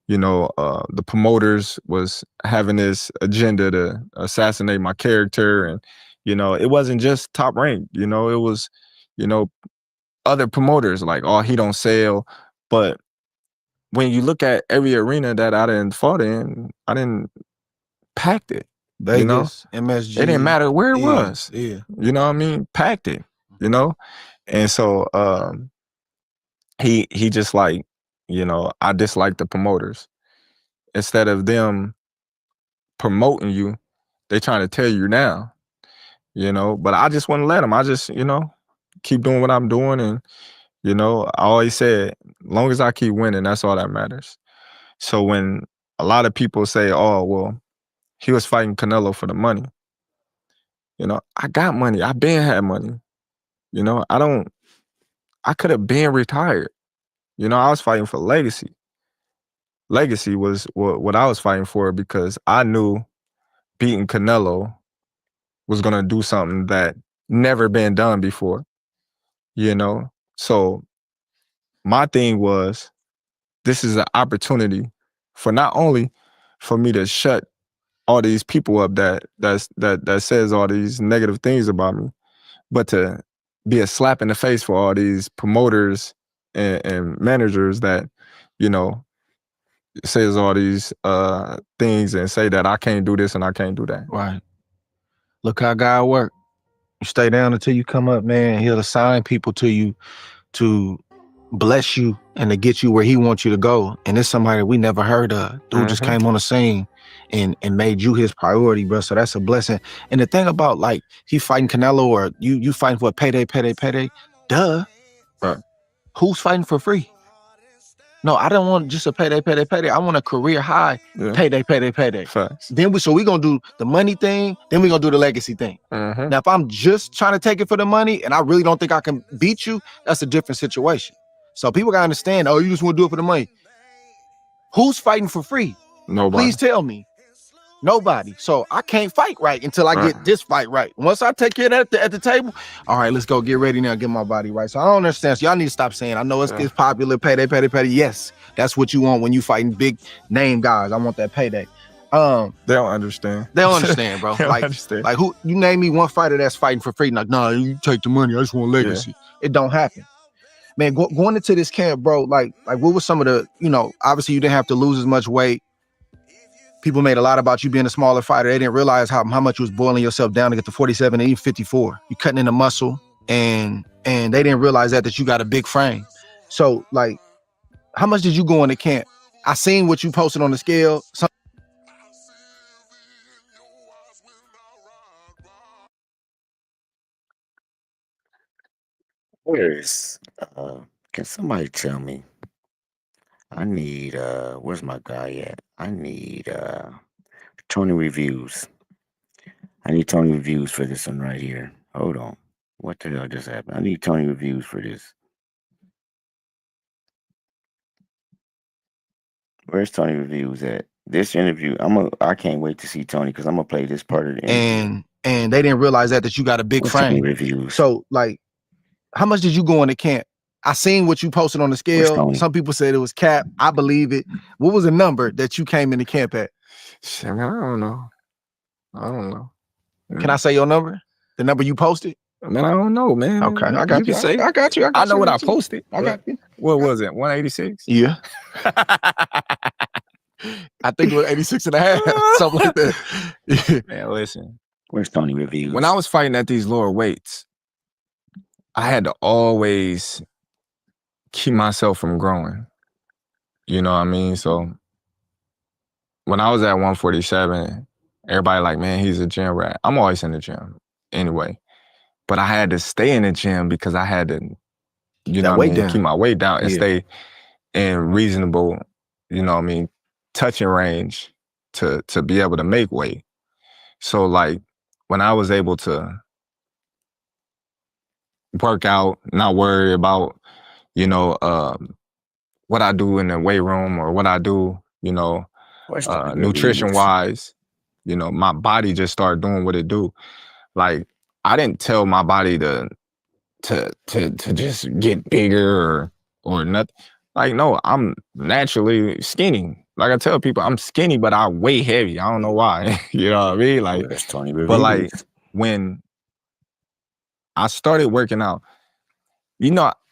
you know, the promoters was having this agenda to assassinate my character. And, you know, it wasn't just Top Rank, you know, it was, you know, other promoters like, oh, he don't sell. But when you look at every arena that I done fought in, I didn't packed it. Vegas, you know? MSG. It didn't matter where it was. Yeah. You know what I mean? Packed it, you know? And so he just like, you know, I dislike the promoters. Instead of them promoting you, they trying to tear you down, you know? But I just wouldn't let them. I just, you know, keep doing what I'm doing. And, you know, I always said, as long as I keep winning, that's all that matters. So when a lot of people say, oh, well, he was fighting Canelo for the money. You know, I got money. I been had money. You know, I could have been retired. You know, I was fighting for legacy. Legacy was what I was fighting for because I knew beating Canelo was going to do something that never been done before. You know, so my thing was, this is an opportunity for not only for me to shut all these people up that says all these negative things about me, but to be a slap in the face for all these promoters and managers that, you know, says all these things and say that I can't do this and I can't do that. Right. Look how God work. You stay down until you come up, man. He'll assign people to you to bless you and to get you where he wants you to go. And it's somebody that we never heard of. Dude just came on the scene and made you his priority, bro. So that's a blessing. And the thing about, like, he fighting Canelo or you fighting for a payday. Duh. Right. Who's fighting for free? No, I don't want just a payday. I want a career high payday. Facts. Then we gonna do the money thing, then we gonna do the legacy thing. Now, if I'm just trying to take it for the money and I really don't think I can beat you, that's a different situation. So people gotta understand, oh, you just want to do it for the money. Who's fighting for free? Nobody. Please tell me. Nobody. So I can't fight right until I get this fight right. Once I take care of that at the table, all right, let's go get ready now, get my body right. So I don't understand. So y'all need to stop saying, I know it's popular, payday. Yes, that's what you want when you fighting big name guys. I want that payday. They don't understand. They don't understand, bro. Like who you name me one fighter that's fighting for free? Like, nah, you take the money. I just want legacy. It don't happen. Man, going into this camp, bro, like what was some of the, obviously you didn't have to lose as much weight. People made a lot about you being a smaller fighter. They didn't realize how much you was boiling yourself down to get to 47 and even 54. You cutting into muscle, and they didn't realize that you got a big frame. So, like, how much did you go into camp? I seen what you posted on the scale. Can somebody tell me? I need where's my guy at? I need Tony reviews. I need Tony reviews for this one right here. Hold on. What the hell just happened? I need Tony reviews for this. Where's Tony reviews at? This interview, I can't wait to see Tony because I'm gonna play this part of the interview. And they didn't realize that you got a big frame. Reviews. So, like, how much did you go into camp? I seen what you posted on the scale. Some people said it was cap. I believe it. What was the number that you came into camp at? Shit, man, I don't know. Can I say your number? The number you posted? Man, I don't know, man. Okay, I got you. I got you. I know what I posted. I got you. What was it? 186? Yeah. I think it was 86 and a half, something like that. Man, listen. Where's Tony reviews? When I was fighting at these lower weights, I had to always keep myself from growing. You know what I mean? So when I was at 147, everybody like, man, he's a gym rat. I'm always in the gym anyway. But I had to stay in the gym because I had to, keep my weight down and stay in reasonable, touching range to be able to make weight. So like when I was able to work out, not worry about, what I do in the weight room or what I do, nutrition wise, my body just started doing what it do. Like I didn't tell my body to just get bigger or nothing. Like, no, I'm naturally skinny. Like I tell people, I'm skinny, but I weigh heavy. I don't know why. You know what I mean? Like, but like when I started working out,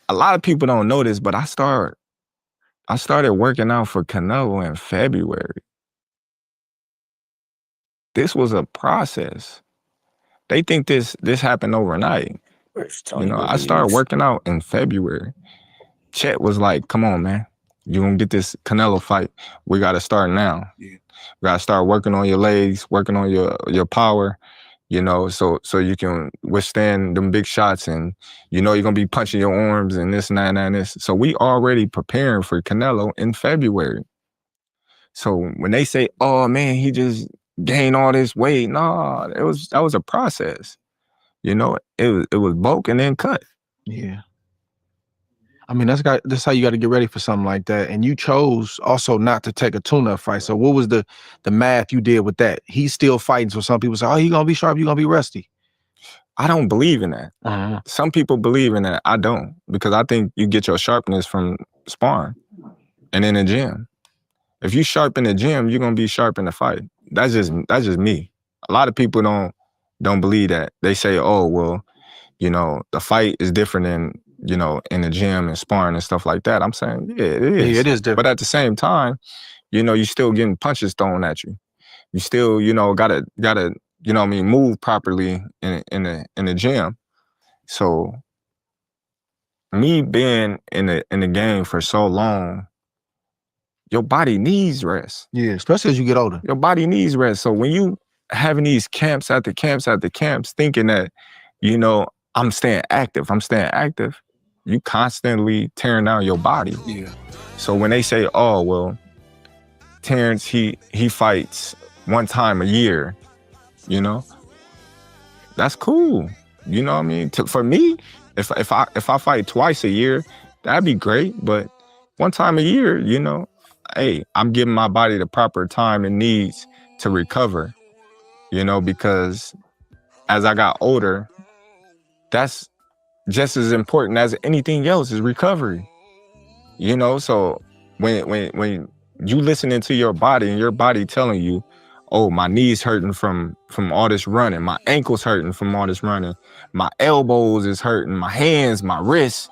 a lot of people don't know this, but I started working out for Canelo in February. This was a process. They think this happened overnight. I started working out in February. Chet was like, come on, man. You're going to get this Canelo fight. We got to start now. Yeah. We got to start working on your legs, working on your power, so you can withstand them big shots and, you're going to be punching your arms and this and that and this. So we already preparing for Canelo in February. So when they say, oh, man, he just gained all this weight. No, that was a process. It was bulk and then cut. Yeah. I mean, that's how you got to get ready for something like that. And you chose also not to take a tune-up fight. So what was the math you did with that? He's still fighting. So some people say, oh, he's going to be sharp. You're going to be rusty. I don't believe in that. Uh-huh. Some people believe in that. I don't, because I think you get your sharpness from sparring and in the gym. If you sharp in the gym, you're going to be sharp in the fight. That's just me. A lot of people don't believe that. They say, oh, well, the fight is different than, in the gym and sparring and stuff like that. I'm saying, yeah, it is. Yeah, it is different. But at the same time, you still getting punches thrown at you. You still, gotta, move properly in the gym. So me being in the game for so long, your body needs rest. Yeah, especially as you get older. Your body needs rest. So when you having these camps after camps after camps, thinking that, I'm staying active, you constantly tearing down your body. Yeah. So when they say, oh, well, Terence, he fights one time a year, that's cool. You know what I mean? For me, if I fight twice a year, that'd be great. But one time a year, hey, I'm giving my body the proper time it needs to recover, you know, because as I got older, that's just as important as anything else is recovery, you know? So when you listening to your body and your body telling you, oh, my knees hurting from all this running, my ankles hurting from all this running, my elbows is hurting, my hands, my wrists,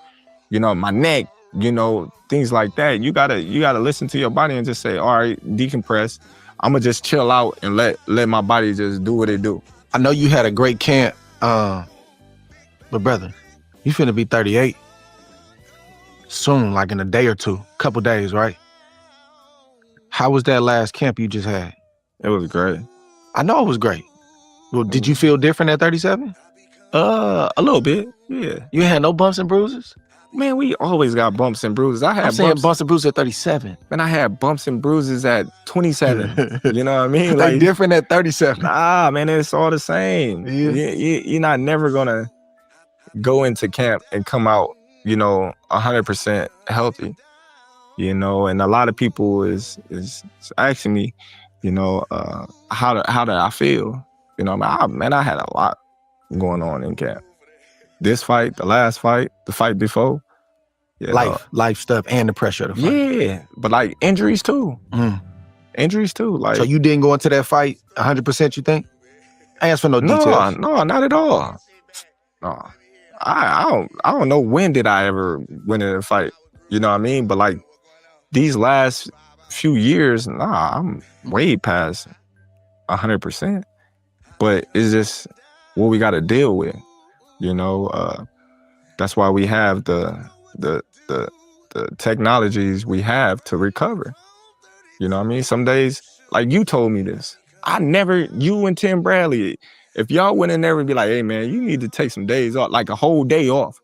you know, my neck, you know, things like that. You gotta listen to your body and just say, all right, decompress. I'm gonna just chill out and let my body just do what it do. I know you had a great camp, but brother, you finna be 38 soon, like in a day or two, couple days, right? How was that last camp you just had? It was great. I know it was great. Well, did you feel different at 37? A little bit, yeah. You had no bumps and bruises? Man, we always got bumps and bruises. I'm saying bumps and bruises at 37. Man, I had bumps and bruises at 27. You know what I mean? Like different at 37. Nah, man, it's all the same. Yeah. You're not never gonna go into camp and come out, you know, 100% healthy. You know, and a lot of people is asking me, you know, how did I feel? You know, I had a lot going on in camp. This fight, the last fight, the fight before. Life stuff and the pressure of the fight. Yeah, but like injuries too. Injuries too. Like, so you didn't go into that fight 100%, you think? I asked for no details. No, not at all. No. I don't know when did I ever win in a fight. You know what I mean? But like these last few years, I'm way past 100%. But it's just what we got to deal with. You know, that's why we have the technologies we have to recover. You know what I mean? Some days, like you told me this, you and Tim Bradley, if y'all went in there and be like, hey man, you need to take some days off, like a whole day off,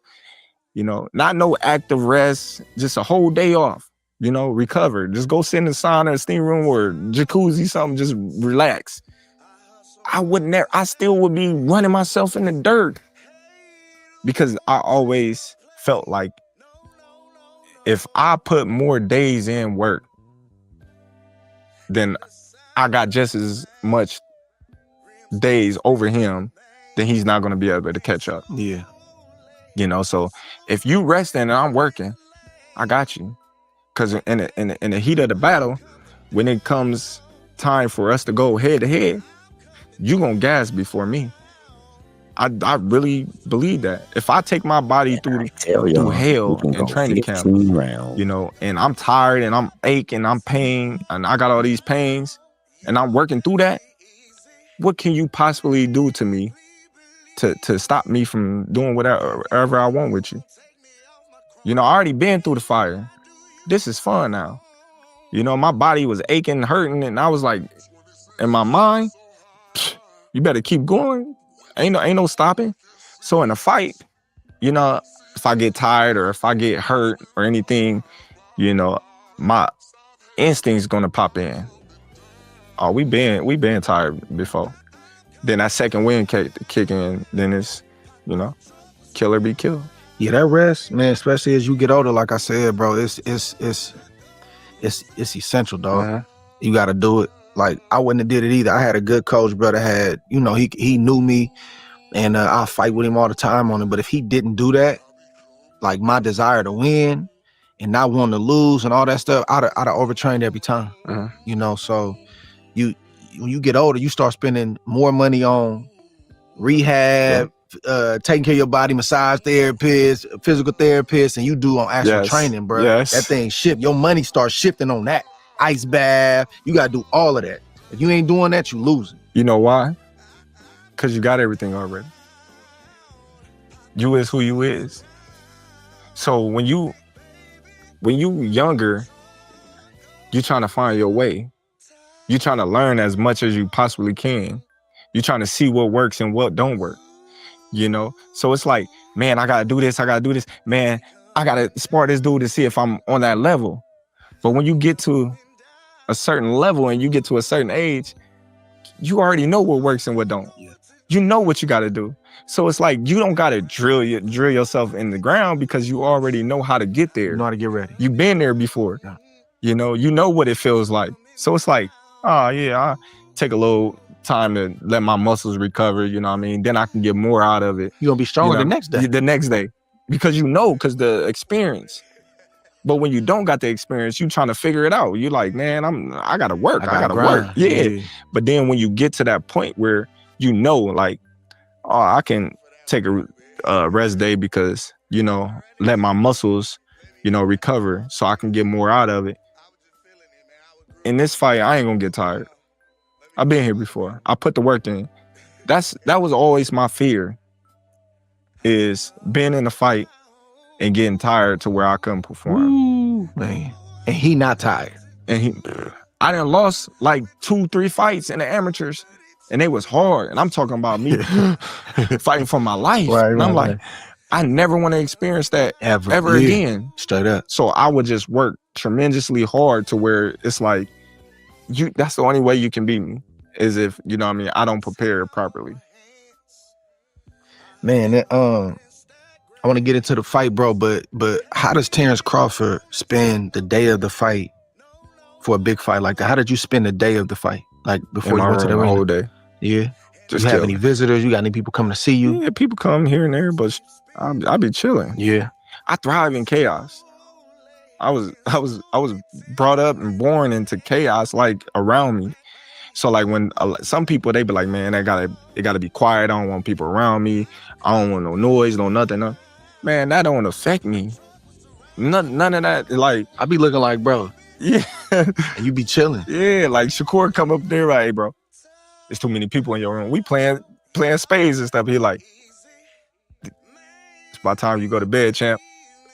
you know, not no active rest, just a whole day off, you know, recover. Just go sit in the sauna, steam room or jacuzzi, something, just relax. I still would be running myself in the dirt because I always felt like if I put more days in work, then I got just as much days over him, then he's not going to be able to catch up. Yeah. You know, so if you resting and I'm working, I got you. Because in the heat of the battle, when it comes time for us to go head to head, you going to gas before me. I really believe that. If I take my body through hell in training camp, you know, and I'm tired and I'm aching, I'm pain, and I got all these pains, and I'm working through that, what can you possibly do to me to stop me from doing whatever I want with you? You know, I already been through the fire. This is fun now. You know, my body was aching, hurting, and I was like, in my mind, you better keep going. Ain't no stopping. So in a fight, you know, if I get tired or if I get hurt or anything, you know, my instinct's gonna pop in. Oh, we been tired before. Then that second wind kick in, then it's, you know, kill or be killed. Yeah, that rest, man, especially as you get older, like I said, bro, it's essential, dog. Uh-huh. You gotta do it. Like, I wouldn't have did it either. I had a good coach, brother, had, you know, he knew me, and I fight with him all the time on it. But if he didn't do that, like my desire to win and not wanting to lose and all that stuff, I'd have overtrained every time. Uh-huh. You know, so when you get older, you start spending more money on rehab, taking care of your body, massage therapist, physical therapist, and you do on actual training, bro. Yes. That thing shift. Your money starts shifting on that. Ice bath, you gotta do all of that. If you ain't doing that, you losing. You know why? Because you got everything already. You is who you is. So when you younger, you trying to find your way. You trying to learn as much as you possibly can. You trying to see what works and what don't work. You know? So it's like, man, I gotta do this. Man, I gotta spar this dude to see if I'm on that level. But when you get to a certain level and you get to a certain age, you already know what works and what don't. Yeah. You know what you got to do. So it's like you don't got to drill yourself in the ground because you already know how to get there. You know how to get ready. You've been there before. Yeah. You know what it feels like. So it's like, oh yeah, I take a little time to let my muscles recover, you know what I mean? Then I can get more out of it. You're gonna be stronger the next day. The next day. Because because the experience. But when you don't got the experience, you trying to figure it out. You're like, man, I gotta work. I gotta work. Yeah. But then when you get to that point where like, oh, I can take a rest day because, let my muscles, recover so I can get more out of it. In this fight, I ain't gonna get tired. I've been here before. I put the work in. That was always my fear, is being in a fight and getting tired to where I couldn't perform. Ooh, man. And he not tired. And I done lost like 2-3 fights in the amateurs, and they was hard. And I'm talking about me fighting for my life. Right, and I'm right, like, I never want to experience that ever again. Straight up. So I would just work tremendously hard to where it's like, that's the only way you can beat me, is if, I don't prepare properly. Man, I want to get into the fight, bro, but how does Terence Crawford spend the day of the fight for a big fight like that? How did you spend the day of the fight? Like before you went to the ring? Whole day. Yeah. Just you have any visitors? You got any people coming to see you? Yeah, people come here and there, but I be chilling. Yeah. I thrive in chaos. I was brought up and born into chaos, like around me. So like when some people, they be like, man, it gotta be quiet. I don't want people around me. I don't want no noise, no nothing. No. Man, that don't affect me. None of that. Like, I be looking like, bro. Yeah. And you be chilling. Yeah, like Shakur come up there, like, hey, bro, there's too many people in your room. We playing spades and stuff. He like, it's about time you go to bed, champ.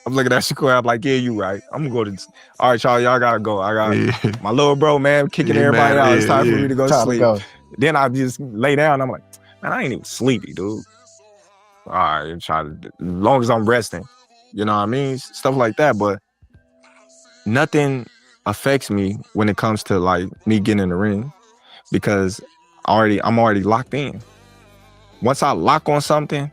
I'm looking at Shakur. I'm like, yeah, you right. I'm gonna go to. All right, y'all gotta go. I got my little bro, man, kicking everybody out. It's time for me to go to sleep. Then I just lay down. I'm like, man, I ain't even sleepy, dude. All right, as long as I'm resting, you know what I mean? Stuff like that. But nothing affects me when it comes to like me getting in the ring, because I'm already locked in. Once I lock on something,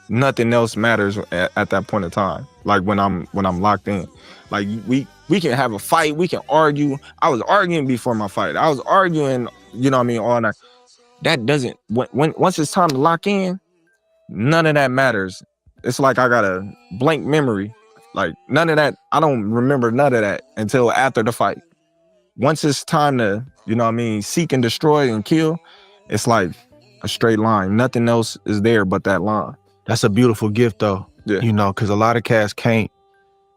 nothing else matters at that point in time. Like when I'm locked in, like we can have a fight, we can argue. I was arguing before my fight. I was arguing, you know what I mean, all night. That doesn't, once it's time to lock in, none of that matters. It's like I got a blank memory. Like none of that, I don't remember none of that until after the fight. Once it's time to, you know what I mean, seek and destroy and kill, it's like a straight line. Nothing else is there but that line. That's a beautiful gift though. Yeah. You know, because a lot of cats can't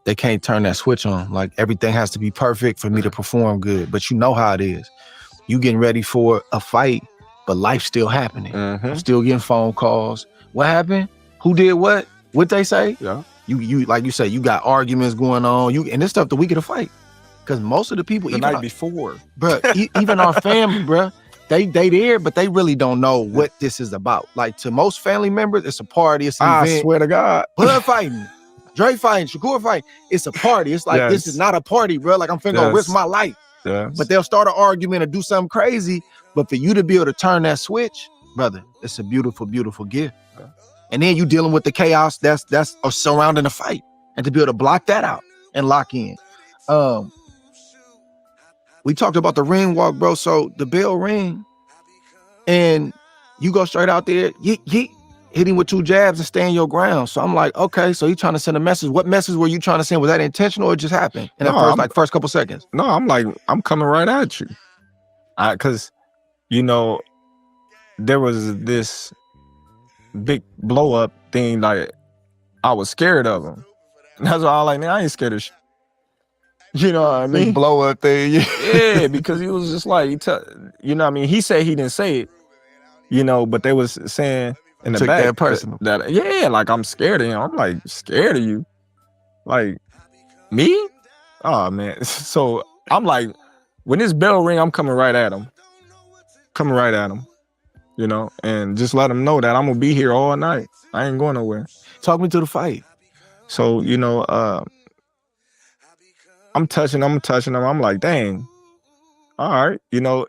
turn that switch on. Like everything has to be perfect for me to perform good. But you know how it is. You getting ready for a fight, but life's still happening. I'm still getting phone calls. What happened? Who did what? What they say? Yeah. You like you say, you got arguments going on. And this stuff the week of the fight. Because most of the people, the night before, bro, even our family, bro, they there, but they really don't know what this is about. Like to most family members, it's a party, it's an event. I swear to God. Blood fighting, Dre fighting, Shakur fighting. It's a party. It's like, this is not a party, bro. Like I'm finna risk my life. Yes. But they'll start an argument or do something crazy. But for you to be able to turn that switch, brother, it's a beautiful, beautiful gift. And then you dealing with the chaos that's surrounding the fight. And to be able to block that out and lock in. We talked about the ring walk, bro. So the bell ring and you go straight out there, hit him with 2 jabs and stay in your ground. So I'm like, okay, so he trying to send a message. What message were you trying to send? Was that intentional or it just happened in the first couple seconds? No, I'm like, I'm coming right at you. Because, you know, there was this big blow up thing, like I was scared of him. That's why I like, man, I ain't scared of shit. You know what I mean? Big blow up thing. Yeah, because he was just like, you know what I mean? He said he didn't say it, you know, but they was saying in the back that personal. That yeah, like I'm scared of him. I'm like, scared of you? Like, me? Oh, man. So I'm like, when this bell ring, I'm coming right at him. You know, and just let him know that I'm gonna be here all night. I ain't going nowhere. Talk me to the fight. So, you know, I'm touching him. I'm like, dang. All right. You know,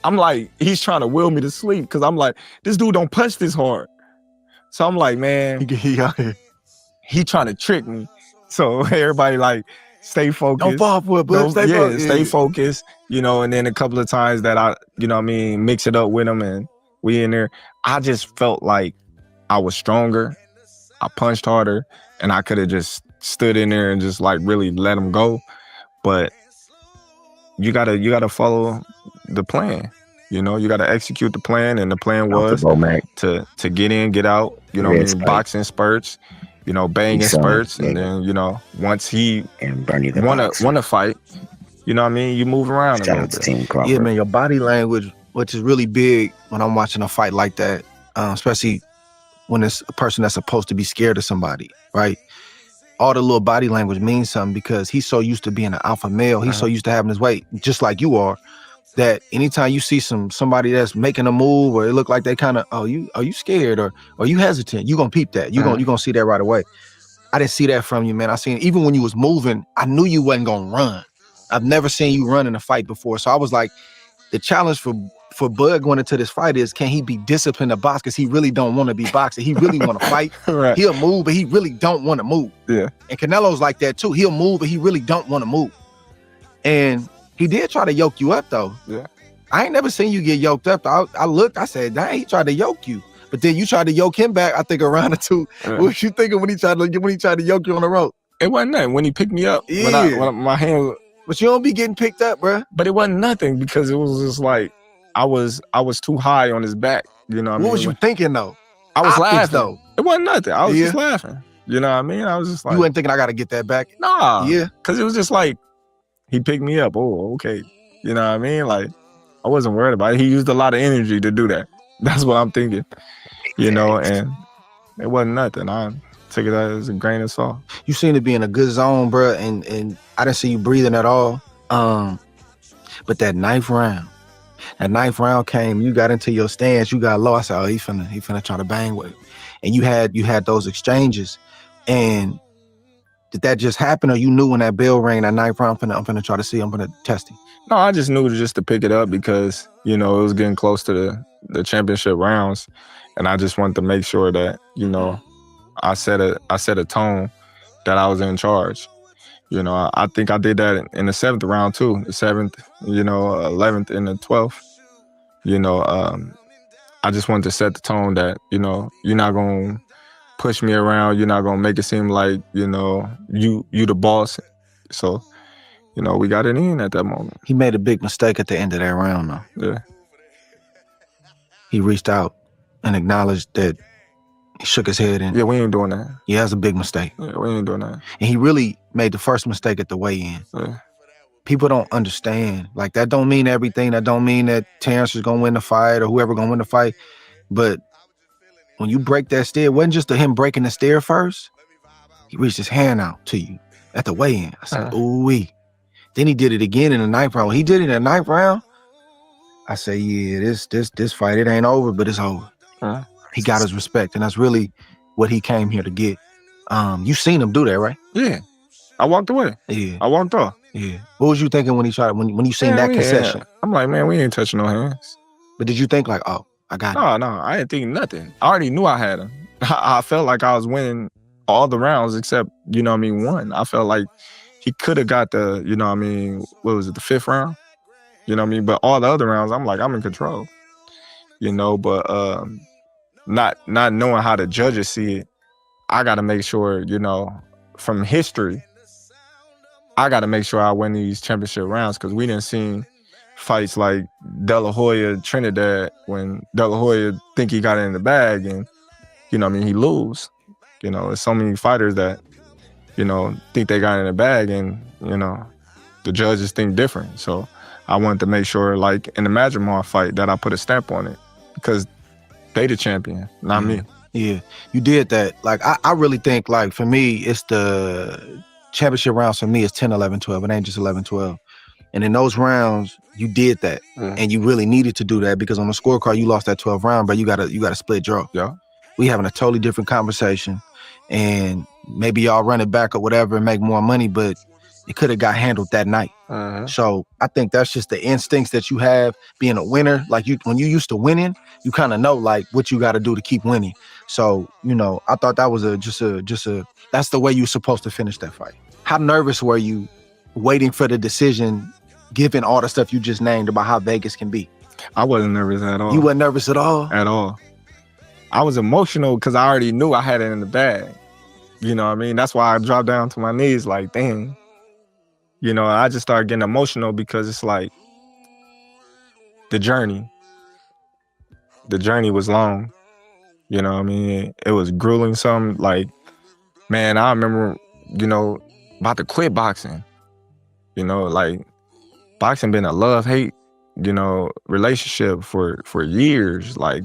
I'm like, he's trying to will me to sleep because I'm like, this dude don't punch this hard. So I'm like, man, he trying to trick me. So everybody like stay focused. Don't fall for it, but stay focused. Stay focused. You know, and then a couple of times that I, you know what I mean, mix it up with him and we in there. I just felt like I was stronger. I punched harder, and I could have just stood in there and just like really let him go. But you gotta follow the plan. You know, you gotta execute the plan, and the plan was to get in, get out. You know, what I mean, boxing spurts. You know, banging spurts, and then you know once he won a fight, you know what I mean, you move around a little bit. Yeah, man, your body language, which is really big when I'm watching a fight like that, especially when it's a person that's supposed to be scared of somebody, right? All the little body language means something because he's so used to being an alpha male. He's so used to having his weight, just like you are, that anytime you see somebody that's making a move or it look like they kind of, are you scared or you hesitant, you gonna peep that. You gonna see that right away. I didn't see that from you, man. I seen even when you was moving, I knew you wasn't gonna run. I've never seen you run in a fight before. So I was like, the challenge for Bud going into this fight is, can he be disciplined to box? Because he really don't want to be boxing. He really want to fight. Right. He'll move, but he really don't want to move. Yeah. And Canelo's like that too. He'll move, but he really don't want to move. And he did try to yoke you up though. Yeah. I ain't never seen you get yoked up. I looked, I said, dang, he tried to yoke you. But then you tried to yoke him back, I think, a round or two. Yeah. What was you thinking when he tried to yoke you on the rope? It wasn't nothing. When he picked me up, Yeah. when my hand. But you don't be getting picked up, bro. But it wasn't nothing because it was just like I was too high on his back. You know what I mean? What was you thinking though? I was Optics, laughing. though. It wasn't nothing. I was just laughing. You know what I mean? I was just like, You wasn't thinking I gotta get that back? nah. Yeah. Because it was just like he picked me up. Oh, okay. You know what I mean? Like I wasn't worried about it. He used a lot of energy to do that. That's what I'm thinking. You know, and it wasn't nothing. I took it as a grain of salt. You seem to be in a good zone, bro, and I didn't see you breathing at all. But that ninth round came, you got into your stance, you got low. I said, oh, he finna try to bang with it. And you had those exchanges. And did that just happen, or you knew when that bell rang, that ninth round, I'm finna try to see, I'm finna test him? No, I just knew just to pick it up because, you know, it was getting close to the championship rounds. And I just wanted to make sure that, you know, I set a tone that I was in charge. You know, I think I did that in the 7th round too. The 7th, you know, 11th and the 12th. You know, I just wanted to set the tone that, you know, you're not gonna push me around. You're not gonna make it seem like, you know, you the boss. So, you know, we got it in at that moment. He made a big mistake at the end of that round though. Yeah. He reached out and acknowledged that he shook his head and yeah, we ain't doing that. Yeah, that's a big mistake. Yeah, we ain't doing that. And he really made the first mistake at the weigh-in. Yeah. People don't understand. Like, that don't mean everything. That don't mean that Terence is gonna win the fight or whoever gonna win the fight. But when you break that stair, it wasn't just him breaking the stair first. He reached his hand out to you at the weigh-in. I said, ooh-wee. Then he did it again in the 9th round. When he did it in the 9th round, I say, yeah, this fight, it ain't over, but it's over. He got his respect, and that's really what he came here to get. You seen him do that, right? Yeah. I walked away. Yeah. I walked off. Yeah. What was you thinking when he tried when you seen that concession? I'm like, man, we ain't touching no hands. But did you think like, oh, I got him? No, I didn't think nothing. I already knew I had him. I felt like I was winning all the rounds except, you know what I mean, one. I felt like he could have got the, you know what I mean, what was it, the 5th round? You know what I mean? But all the other rounds, I'm like, I'm in control. You know, but not knowing how the judges see it, I got to make sure, you know, from history, I got to make sure I win these championship rounds because we didn't see fights like De La Hoya, Trinidad, when De La Hoya think he got it in the bag and, you know what I mean, he lose. You know, there's so many fighters that, you know, think they got it in the bag and, you know, the judges think different. So I wanted to make sure, like in the Majamar fight, that I put a stamp on it because they the champion, not me. Yeah, you did that. Like, I really think, like, for me, it's the championship rounds for me is 10, 11, 12. It ain't just 11, 12. And in those rounds, you did that. And you really needed to do that because on the scorecard, you lost that 12th round, but you got a split draw. Yeah. We having a totally different conversation. And maybe y'all run it back or whatever and make more money, but it could have got handled that night. So I think that's just the instincts that you have being a winner. Like, when you used to winning, you kind of know like what you got to do to keep winning. So, you know, I thought that was just a that's the way you're supposed to finish that fight. How nervous were you waiting for the decision, given all the stuff you just named about how Vegas can be? I wasn't nervous at all. You weren't nervous at all? At all. I was emotional because I already knew I had it in the bag. You know what I mean? That's why I dropped down to my knees like, dang. You know, I just started getting emotional because it's like the journey was long. You know what I mean? It was grueling. Something like, man, I remember, you know, about to quit boxing. You know, like boxing been a love-hate, you know, relationship for years. Like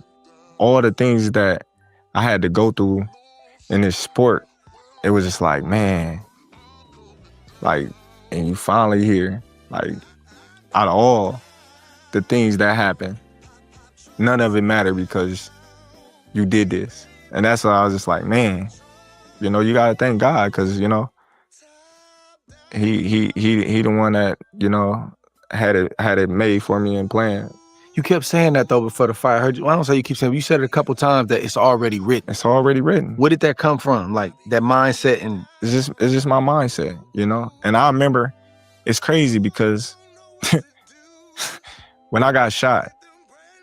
all the things that I had to go through in this sport, it was just like, man, like, and you finally here. Like, out of all the things that happened, none of it mattered because you did this. And that's why I was just like, man, you know, you gotta thank God, because, you know, he the one that, you know, had it made for me and planned. You kept saying that though before the fight. I heard you. I don't say you keep saying. You said it a couple times that it's already written. It's already written. Where did that come from? Like that mindset, and it's just my mindset, you know. And I remember, it's crazy because when I got shot,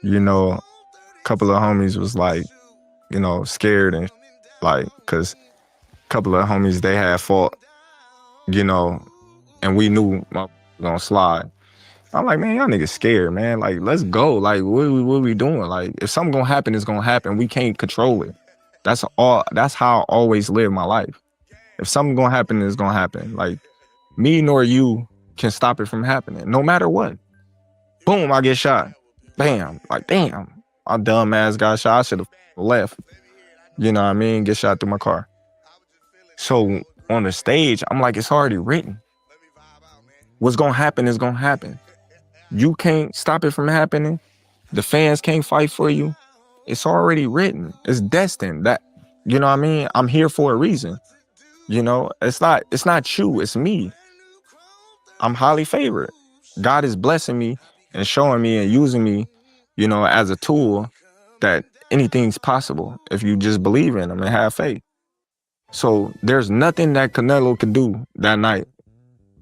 you know, a couple of homies was like, you know, scared and like, cause a couple of homies, they had fought, you know, and we knew my was gonna slide. I'm like, man, y'all niggas scared, man. Like, let's go. Like, what we doing? Like, if something gonna happen, it's gonna happen. We can't control it. That's how I always live my life. If something gonna happen, it's gonna happen. Like, me nor you can stop it from happening, no matter what. Boom, I get shot. Bam. Like, damn, my dumb ass got shot. I should have left. You know what I mean? Get shot through my car. So on the stage, I'm like, it's already written. What's gonna happen is gonna happen. You can't stop it from happening. The fans can't fight for you. It's already written. It's destined. That, you know what I mean? I'm here for a reason. You know, it's not you, it's me. I'm highly favored. God is blessing me and showing me and using me, you know, as a tool that anything's possible if you just believe in him and have faith. So there's nothing that Canelo could do that night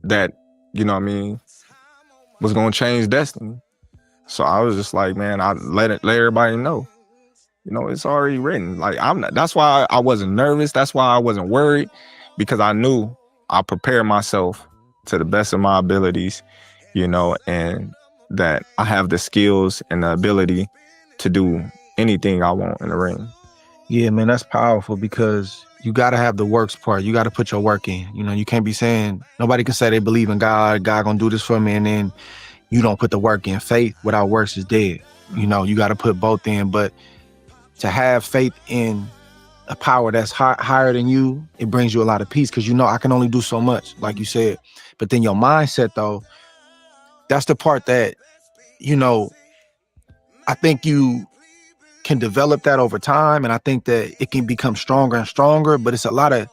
that, you know what I mean, was gonna change destiny. So I was just like, man, I let everybody know. You know, it's already written. Like, that's why I wasn't nervous. That's why I wasn't worried, because I knew I prepared myself to the best of my abilities, you know, and that I have the skills and the ability to do anything I want in the ring. Yeah, man, that's powerful, because you got to have the works part. You got to put your work in. You know, you can't be saying, nobody can say they believe in God gonna do this for me, and then you don't put the work in. Faith without works is dead. You know, you got to put both in. But to have faith in a power that's higher than you, it brings you a lot of peace, because you know, I can only do so much, like you said. But then your mindset, though, that's the part that, you know, I think you can develop that over time, and I think that it can become stronger and stronger. But it's a lot of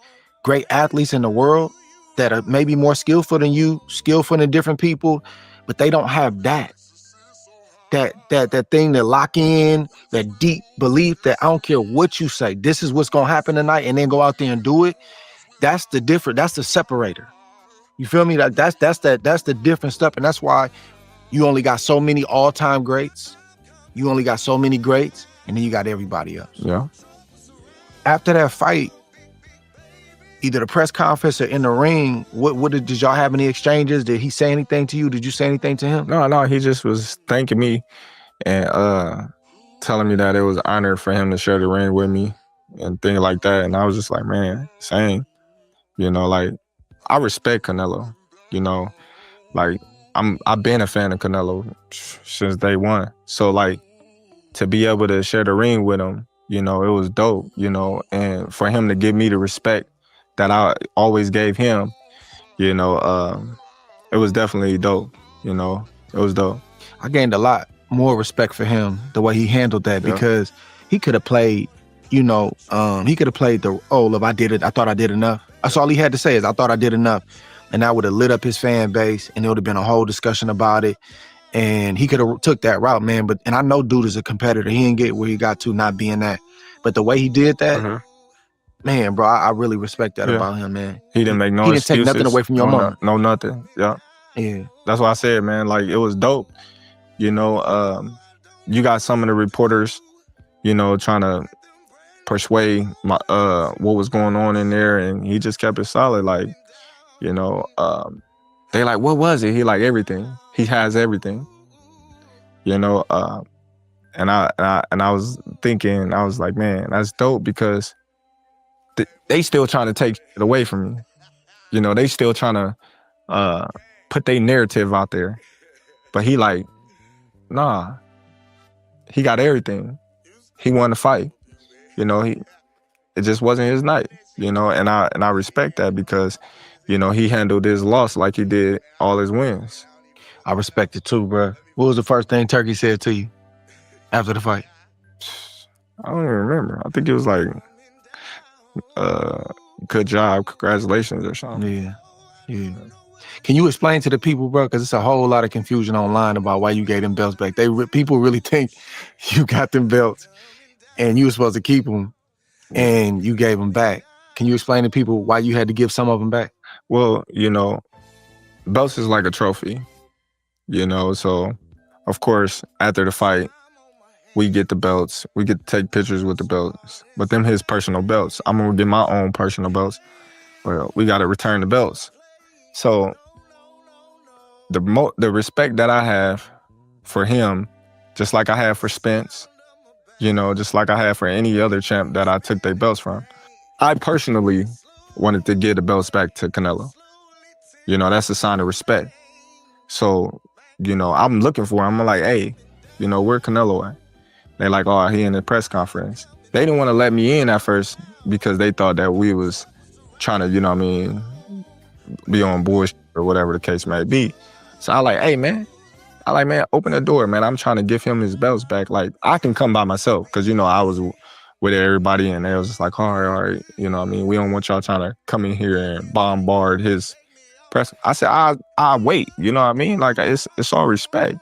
great athletes in the world that are maybe more skillful than you, skillful than different people, but they don't have that thing to lock in, that deep belief that I don't care what you say, this is what's gonna happen tonight, and then go out there and do it. That's the different, that's the separator. You feel me? That's the different stuff. And that's why you only got so many all-time greats. You only got so many greats, and then you got everybody else. Yeah. After that fight, either the press conference or in the ring, did y'all have any exchanges? Did he say anything to you? Did you say anything to him? No, he just was thanking me and telling me that it was an honor for him to share the ring with me and things like that. And I was just like, man, same. You know, like, I respect Canelo. You know, like, I've been a fan of Canelo since day one. So, like, to be able to share the ring with him, you know, it was dope, you know, and for him to give me the respect that I always gave him, you know, it was definitely dope, you know, it was dope. I gained a lot more respect for him, the way he handled that, because he could have played, you know, he could have played the role of, I thought I did enough. That's all he had to say is, I thought I did enough. And that would have lit up his fan base, and it would have been a whole discussion about it. And he could have took that route, man. And I know dude is a competitor. He didn't get where he got to not being that. But the way he did that, Man, bro, I really respect that Yeah. about him, man. He didn't make no He didn't excuses. take nothing away from your mom. No nothing. Yeah. Yeah. That's why I said, man, like it was dope. You know, you got some of the reporters, you know, trying to persuade my what was going on in there, and he just kept it solid. Like, you know, they like, what was it? He like everything. He has everything. You know, and I was thinking, I was like, man, that's dope because they still trying to take it away from me. You know, they still trying to put their narrative out there. But he like, nah, he got everything. He won the fight. You know, it just wasn't his night, you know, and I respect that because, you know, he handled his loss like he did all his wins. I respect it too, bro. What was the first thing Turkey said to you after the fight? I don't even remember. I think it was like, good job, congratulations or something. Yeah. Can you explain to the people, bro? Because it's a whole lot of confusion online about why you gave them belts back. People really think you got them belts and you were supposed to keep them and you gave them back. Can you explain to people why you had to give some of them back? Well, you know, belts is like a trophy, you know, so of course, after the fight, we get the belts. We get to take pictures with the belts. But them his personal belts. I'm gonna get my own personal belts. Well, we gotta return the belts. So the respect that I have for him, just like I have for Spence, you know, just like I have for any other champ that I took their belts from, I personally wanted to give the belts back to Canelo. You know, that's a sign of respect. So, you know, I'm looking for him. I'm like, hey, you know, where Canelo at? They like, oh, he in the press conference. They didn't want to let me in at first because they thought that we was trying to, you know what I mean, be on bullshit or whatever the case may be. So I like, hey, man, open the door, man. I'm trying to give him his belts back. Like, I can come by myself because, you know, I was with everybody and they was just like, all right, you know what I mean? We don't want y'all trying to come in here and bombard his press. I said, I'll wait, you know what I mean? Like, it's all respect,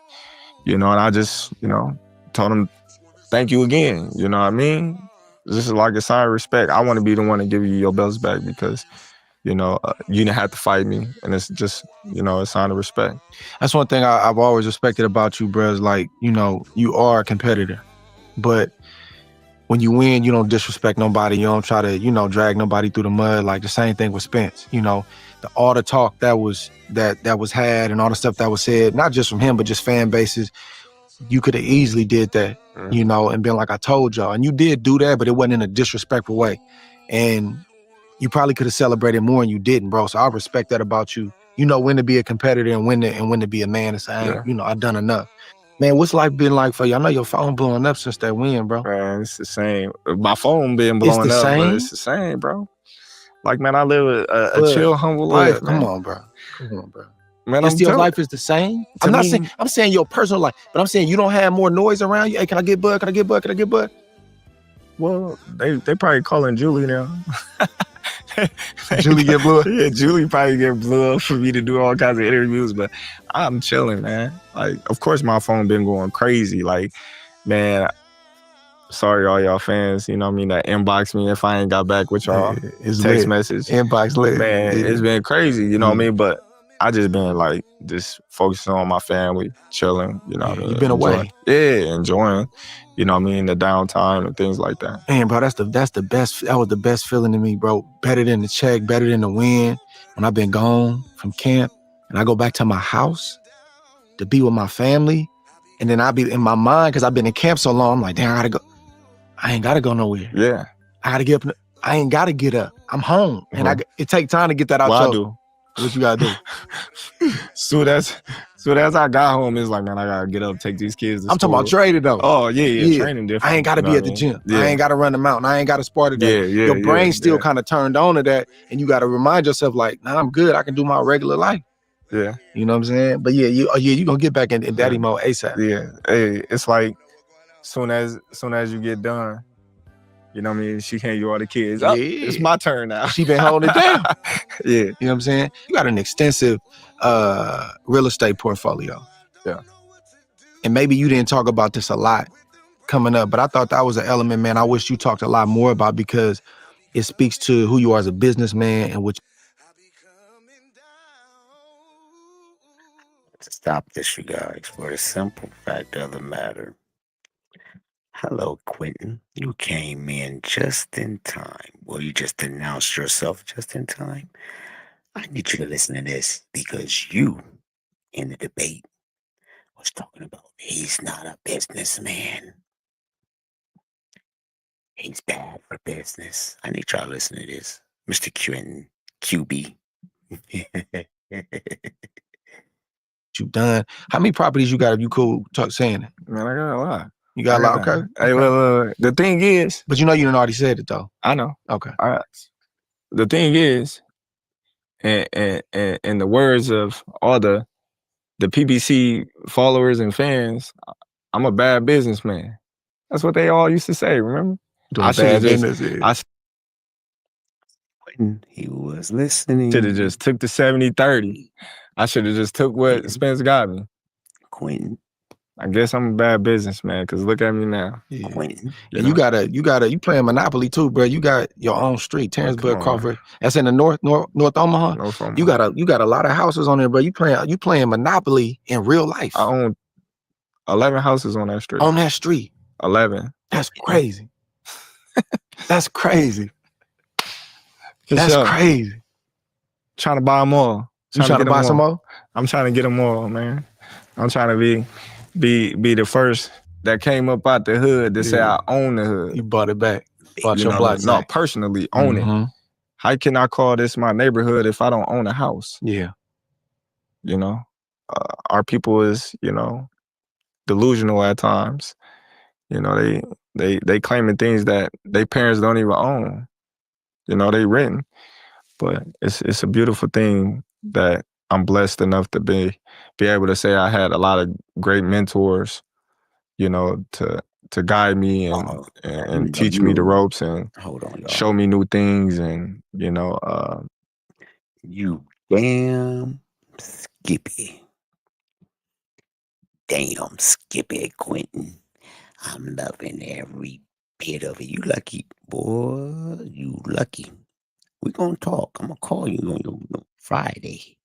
you know, and I just, you know, told him, thank you again, you know what I mean? This is like a sign of respect. I want to be the one to give you your belts back because, you know, you didn't have to fight me, and it's just, you know, a sign of respect. That's one thing I've always respected about you, bro, is like, you know, you are a competitor, but when you win, you don't disrespect nobody. You don't try to, you know, drag nobody through the mud. Like the same thing with Spence, you know, all the talk that was had and all the stuff that was said, not just from him, but just fan bases. You could have easily did that, you know, and been like, I told y'all. And you did do that, but it wasn't in a disrespectful way. And you probably could have celebrated more and you didn't, bro. So I respect that about you. You know when to be a competitor and when to be a man and say, you know, I've done enough. Man, what's life been like for you? I know your phone blowing up since that win, bro. Man, it's the same. My phone been blowing up, but it's the same, bro. Like, man, I live a chill, humble life, man. Come on, bro. Man, your life is the same. I'm saying your personal life, but I'm saying you don't have more noise around you. Hey, can I get Bud? Can I get Bud? Can I get Bud? Well, they probably calling Julie now. Julie get blew up? Yeah, Julie probably get blew up for me to do all kinds of interviews, but I'm chilling, man. Like, of course my phone been going crazy. Like, man, sorry all y'all fans, you know what I mean, that inbox me if I ain't got back with y'all. It's text lit. message. Inbox lit. Man, it's been crazy, you know what I mean? But I just been like just focusing on my family, chilling, you know what I mean? You've been away. Yeah, enjoying, you know what I mean, the downtime and things like that. Man, bro, that's the best. That was the best feeling to me, bro. Better than the check, better than the win. When I've been gone from camp and I go back to my house to be with my family, and then I be in my mind because I've been in camp so long. I'm like, damn, I gotta go. I ain't gotta go nowhere. Yeah, I gotta get up. I ain't gotta get up. I'm home, and it take time to get that out. Well, I do. What you gotta do? So as I got home, it's like, man, I gotta get up, take these kids to I'm talking about training though. Oh yeah, training different. I ain't gotta be at the gym. Yeah. I ain't gotta run the mountain. I ain't gotta spar today. Your brain's still kind of turned on to that, and you gotta remind yourself, like, nah, I'm good. I can do my regular life. Yeah, you know what I'm saying. But you gonna get back in daddy mode ASAP. Yeah, hey, it's like soon as you get done, you know what I mean, she hand you all the kids. Oh, it's my turn now. She been holding it down. Yeah, you know what I'm saying. You got an extensive real estate portfolio. Yeah, and maybe you didn't talk about this a lot coming up, but I thought that was an element, man, I wish you talked a lot more about, because it speaks to who you are as a businessman and what. To stop this, you guys, for the simple fact of the matter. Hello, Quentin. You came in just in time. Well, you just announced yourself just in time. I need you to listen to this because you, in the debate, was talking about he's not a businessman. He's bad for business. I need y'all to listen to this. Mr. Quentin, QB. You done. How many properties you got if you cool saying it? Man, I got a lot. You got a lot, okay? Hey, look. The thing is, but you know you done already said it though. I know. Okay. All right. The thing is, and in the words of all the PBC followers and fans, I'm a bad businessman. That's what they all used to say. Remember? I bad business. He was listening. Should have just took the 70-30. I should have just took what Spence got me. Quentin. I guess I'm a bad businessman because look at me now. Yeah. And you playing Monopoly too, bro. You got your own street, Terence Bud Crawford. That's in the North Omaha. North Omaha. You got a lot of houses on there, bro. You playing Monopoly in real life. I own 11 houses on that street. On that street. 11. That's crazy. That's crazy. For That's sure. crazy. Trying to buy them all. You trying to buy some more? I'm trying to get them all, man. I'm trying to be the first that came up out the hood to say I own the hood. You bought it back. Bought your block No, back. personally own it. How can I call this my neighborhood if I don't own a house? Yeah. You know, our people is, delusional at times. You know, they claiming things that they parents don't even own. You know, they written. But it's a beautiful thing that I'm blessed enough to be able to say I had a lot of great mentors, to guide me and teach me the ropes and show me new things and, You damn Skippy. Damn Skippy, Quentin. I'm loving every bit of it. You lucky, boy. You lucky. We're going to talk. I'm going to call you on your Friday.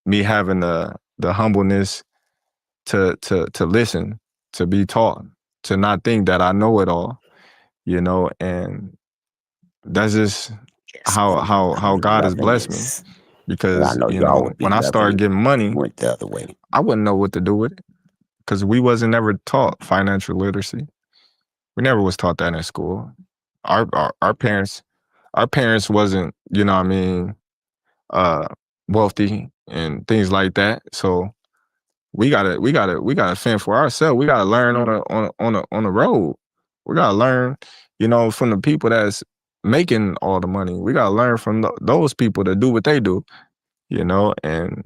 me having the humbleness to listen, to be taught, to not think that I know it all, and that's just how God has blessed me. Because when I started getting money, went the other way. I wouldn't know what to do with it because we wasn't ever taught financial literacy. We never was taught that in school. Our parents wasn't, wealthy and things like that. So we gotta fend for ourselves. We gotta learn on the road. We gotta learn, from the people that's making all the money. We gotta learn from those people that do what they do, and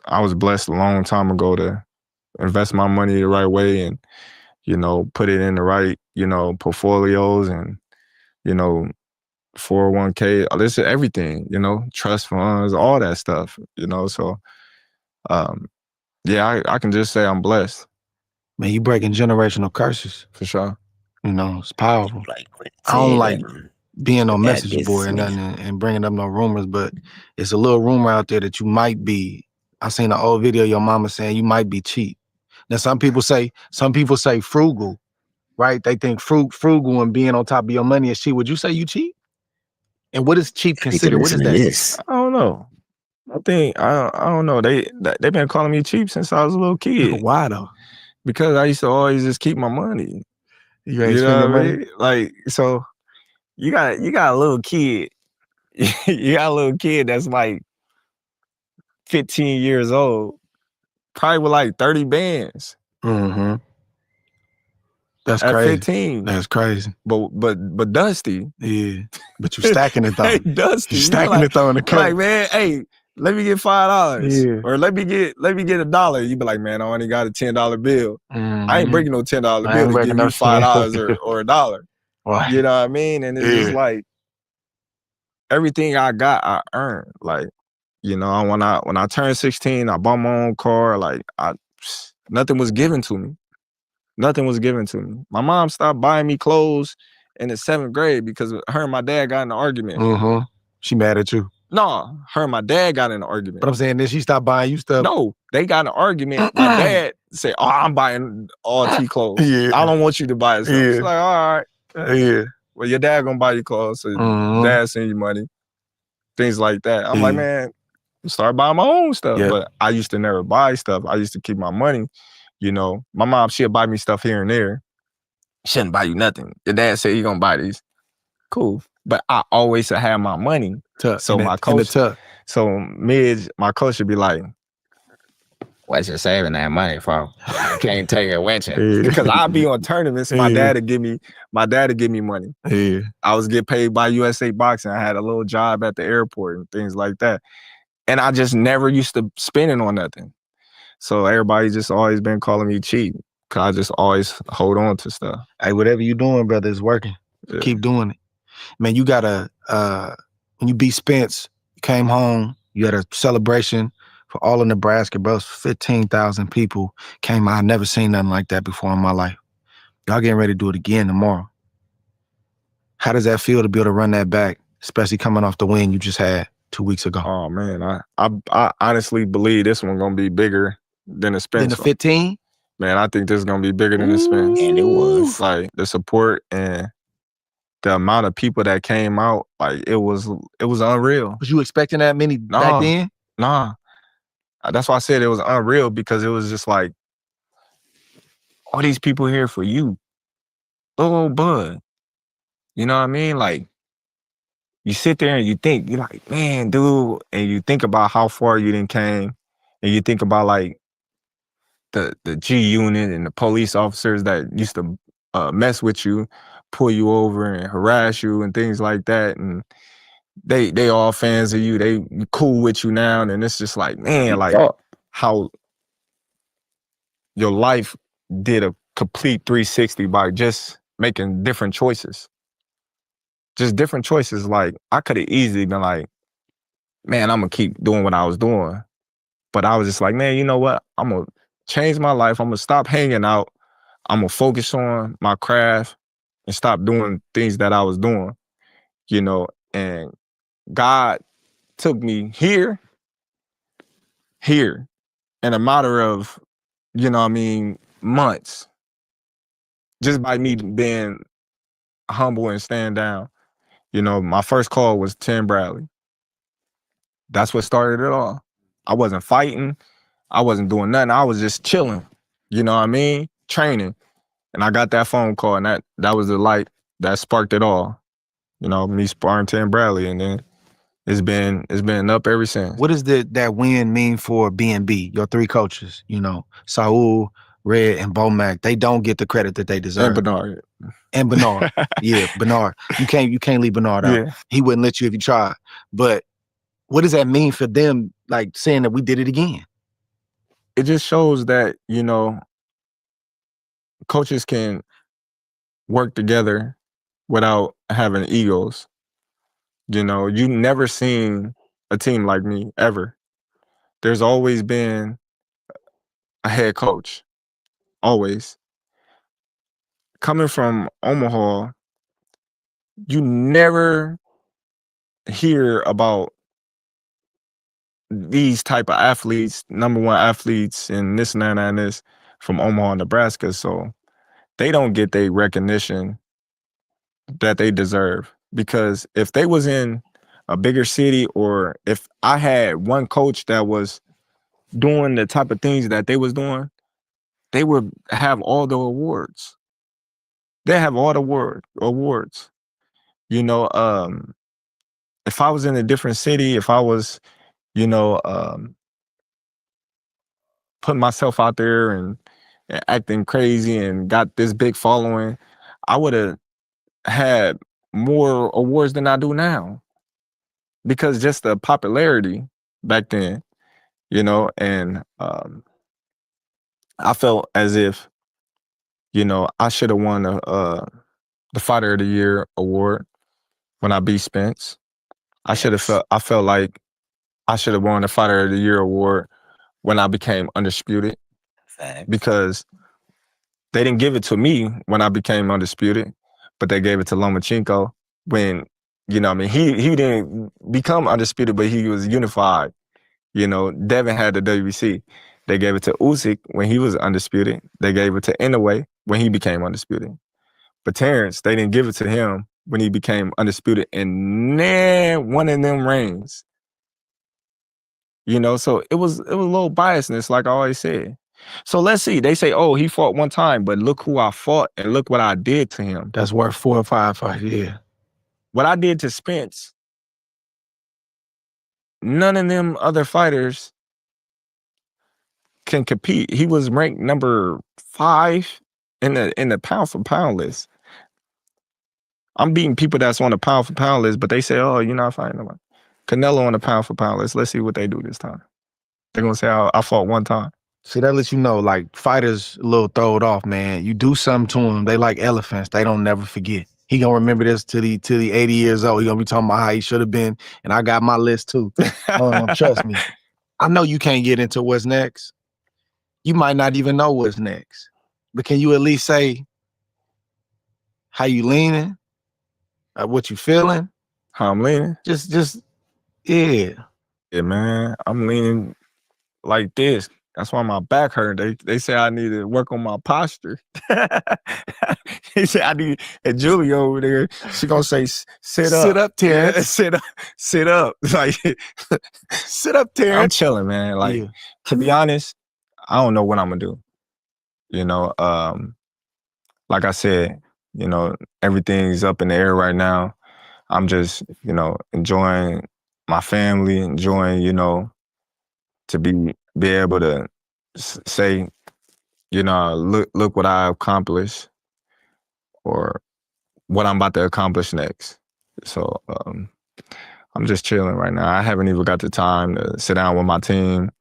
I was blessed a long time ago to invest my money the right way and, put it in the right, portfolios and, 401k, this is everything, trust funds, all that stuff, so yeah, I can just say I'm blessed. Man, you breaking generational curses. For sure. It's powerful. I don't like being no messenger boy or nothing and bringing up no rumors, but it's a little rumor out there that you might be. I seen an old video of your mama saying you might be cheap. Now some people say frugal, right? They think frugal and being on top of your money is cheap. Would you say you cheap? And what is cheap considered? What is that? I don't know. I don't know. They've been calling me cheap since I was a little kid. Why though? Because I used to always just keep my money. You ain't spend your money? Like, so you got a little kid. You got a little kid that's like 15 years old, probably with like 30 bands. Mm-hmm. That's at crazy. 15. That's crazy. But Dusty. Yeah. But you stacking it though. Hey, Dusty. You stacking it though in the cup. Like, man, hey, let me get $5. Yeah. Or let me get $1. You be like, man, I only got a $10 bill. I ain't breaking no $10 bill to give you $5 or $1. Right. You know what I mean? And it's just like everything I got, I earned. Like, when I turned 16, I bought my own car. Like, nothing was given to me. Nothing was given to me. My mom stopped buying me clothes in the 7th grade because her and my dad got in an argument. She mad at you. No, her and my dad got in an argument. But I'm saying, did she stop buying you stuff? No, they got in an argument. My dad said, "Oh, I'm buying all T clothes. I don't want you to buy it." So it's like, all right. Well, your dad gonna buy you clothes, so dad send you money. Things like that. I'm like, man, start buying my own stuff. But I used to never buy stuff. I used to keep my money. You know, my mom, she'll buy me stuff here and there. She shouldn't buy you nothing. Your dad said he gonna buy these. Cool. But I always have my money. So my coach, my coach would be like, "What you saving that money for? I can't take it with you." Because I'll be on tournaments. My dad would give me money. I was get paid by USA Boxing. I had a little job at the airport and things like that. And I just never used to spend it on nothing. So everybody just always been calling me cheap. Cause I just always hold on to stuff. Hey, whatever you doing, brother, is working. Keep doing it. Man, you gotta, when you beat Spence, you came home, you had a celebration for all of Nebraska, bro. 15,000 people came out. I've never seen nothing like that before in my life. Y'all getting ready to do it again tomorrow. How does that feel to be able to run that back, especially coming off the win you just had 2 weeks ago? Oh, man, I honestly believe this one gonna be bigger than the Spence. Than the 15? Man, I think this is gonna be bigger than the Spence. And it was. Like, the support and the amount of people that came out, like, it was unreal. Was you expecting that many back then? Nah. That's why I said it was unreal, because it was just like, all these people here for you. Little Bud. You know what I mean? Like, you sit there and you think, you're like, man, dude, and you think about how far you done came, and you think about, like, the G unit and the police officers that used to mess with you, pull you over and harass you and things like that, and they all fans of you. They cool with you now, and it's just like, man, like how your life did a complete 360 by just making different choices. Just different choices. Like, I could have easily been like, man, I'm gonna keep doing what I was doing. But I was just like, man, you know what? I'm gonna change my life. I'm gonna stop hanging out. I'm gonna focus on my craft and stop doing things that I was doing, you know, and God took me here, in a matter of, you know what I mean, months, just by me being humble and staying down. You know, my first call was Tim Bradley. That's what started it all. I wasn't fighting. I wasn't doing nothing. I was just chilling, you know what I mean, training. And I got that phone call, and that was the light that sparked it all. You know, me sparring Tim Bradley, and then it's been up ever since. What does that win mean for B&B, your three coaches? You know, Saul, Red, and Bomac. They don't get the credit that they deserve. And Bernard. And Bernard. Yeah, Bernard. You can't leave Bernard out. Yeah. He wouldn't let you if you tried. But what does that mean for them, like saying that we did it again? It just shows that, you know, coaches can work together without having egos. You know, you never seen a team like me, ever. There's always been a head coach. Always. Coming from Omaha, you never hear about these type of athletes, #1 athletes, and this and that and this from Omaha, Nebraska. So they don't get their recognition that they deserve. Because if they was in a bigger city, or if I had one coach that was doing the type of things that they was doing, they would have all the awards. They have all the awards. You know, if I was in a different city, if I was, you know, putting myself out there and acting crazy and got this big following, I would have had more awards than I do now. Because just the popularity back then, you know, and I felt as if, you know, I should have won the Fighter of the Year award when I beat Spence. I felt like I should have won the Fighter of the Year award when I became undisputed. Facts. Because they didn't give it to me when I became undisputed, but they gave it to Lomachenko when, you know, I mean, he didn't become undisputed, but he was unified. You know, Devin had the WBC. They gave it to Usyk when he was undisputed. They gave it to Inoue when he became undisputed. But Terence, they didn't give it to him when he became undisputed in one of them reigns. You know, so it was a little biasness, like I always said. So let's see. They say, oh, he fought one time, but look who I fought and look what I did to him. That's worth 4 or 5 fights, yeah. What I did to Spence, none of them other fighters can compete. He was ranked number 5 in the pound for pound list. I'm beating people that's on the pound for pound list, but they say, oh, you're not fighting nobody. Canelo on the pound for pound list. Let's see what they do this time. They're gonna say I fought one time. See, that lets you know, like, fighters a little throwed off, man. You do something to them, they like elephants. They don't never forget. He gonna remember this till the 80 years old. He gonna be talking about how he should have been, and I got my list too. Trust me. I know you can't get into what's next. You might not even know what's next. But can you at least say how you leaning? What you feeling? How I'm leaning? Just yeah. Yeah, man. I'm leaning like this. That's why my back hurt. They say I need to work on my posture. He said I need, and Julie over there, she gonna say, sit up. Sit up, Terrence. Yeah, sit up. Like, sit up, Terrence. I'm chilling, man. Like, to be honest, I don't know what I'm gonna do. You know, like I said, you know, everything's up in the air right now. I'm just, you know, enjoying my family, enjoying, you know, to be able to say, you know, look what I accomplished or what I'm about to accomplish next. So I'm just chilling right now. I haven't even got the time to sit down with my team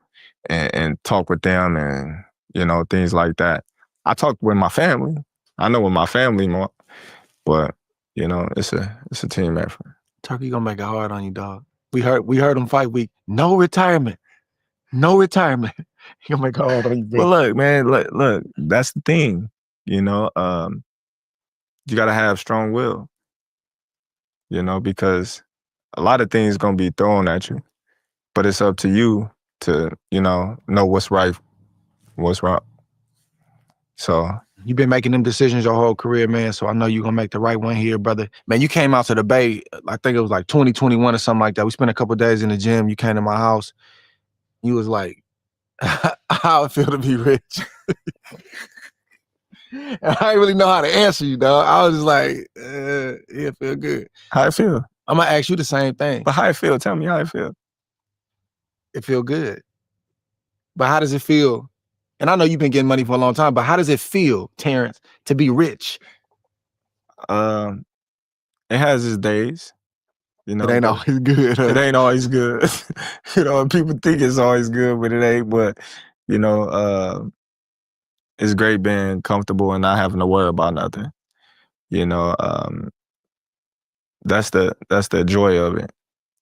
and talk with them and, you know, things like that. I talk with my family. I know with my family more, but, you know, it's a team effort. Turkey gonna make it hard on you, dog. We heard him fight week. No retirement. No retirement. He gonna make it hard on you, bro. Well, look, man, look, that's the thing. You know, you gotta have strong will. You know, because a lot of things gonna be thrown at you, but it's up to you to, you know what's right, what's wrong. So you've been making them decisions your whole career, man. So I know you're gonna make the right one here, brother. Man, you came out to the Bay, I think it was like 2021 or something like that. We spent a couple of days in the gym. You came to my house. You was like, how it feel to be rich? And I didn't really know how to answer you, dog. I was just like, yeah, it feel good. How it feel? I'm gonna ask you the same thing. But how it feel? Tell me how it feel. It feel good. But how does it feel? And I know you've been getting money for a long time, but how does it feel, Terrence, to be rich? It has its days. You know, it ain't always good. Huh? It ain't always good. You know, people think it's always good, but it ain't. But, you know, it's great being comfortable and not having to worry about nothing. You know, that's the joy of it.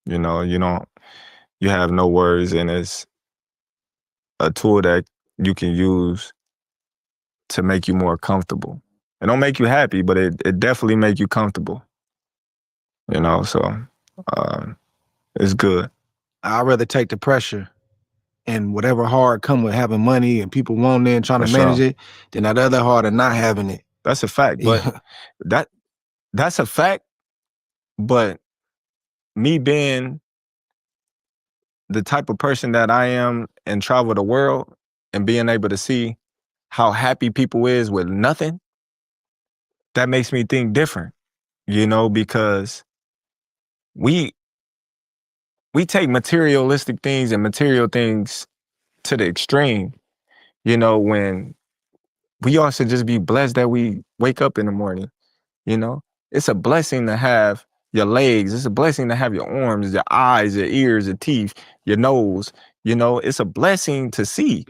You know, you have no worries, and it's a tool that you can use to make you more comfortable. It don't make you happy, but it definitely make you comfortable. You know, so it's good. I'd rather take the pressure and whatever hard come with having money and people wanting it and trying to manage it than that other hard of not having it. That's a fact. But that's a fact. But me being the type of person that I am and travel the world and being able to see how happy people is with nothing, that makes me think different, you know, because we take materialistic things and material things to the extreme, you know, when we all should just be blessed that we wake up in the morning, you know? It's a blessing to have your legs. It's a blessing to have your arms, your eyes, your ears, your teeth, your nose, you know? It's a blessing to see.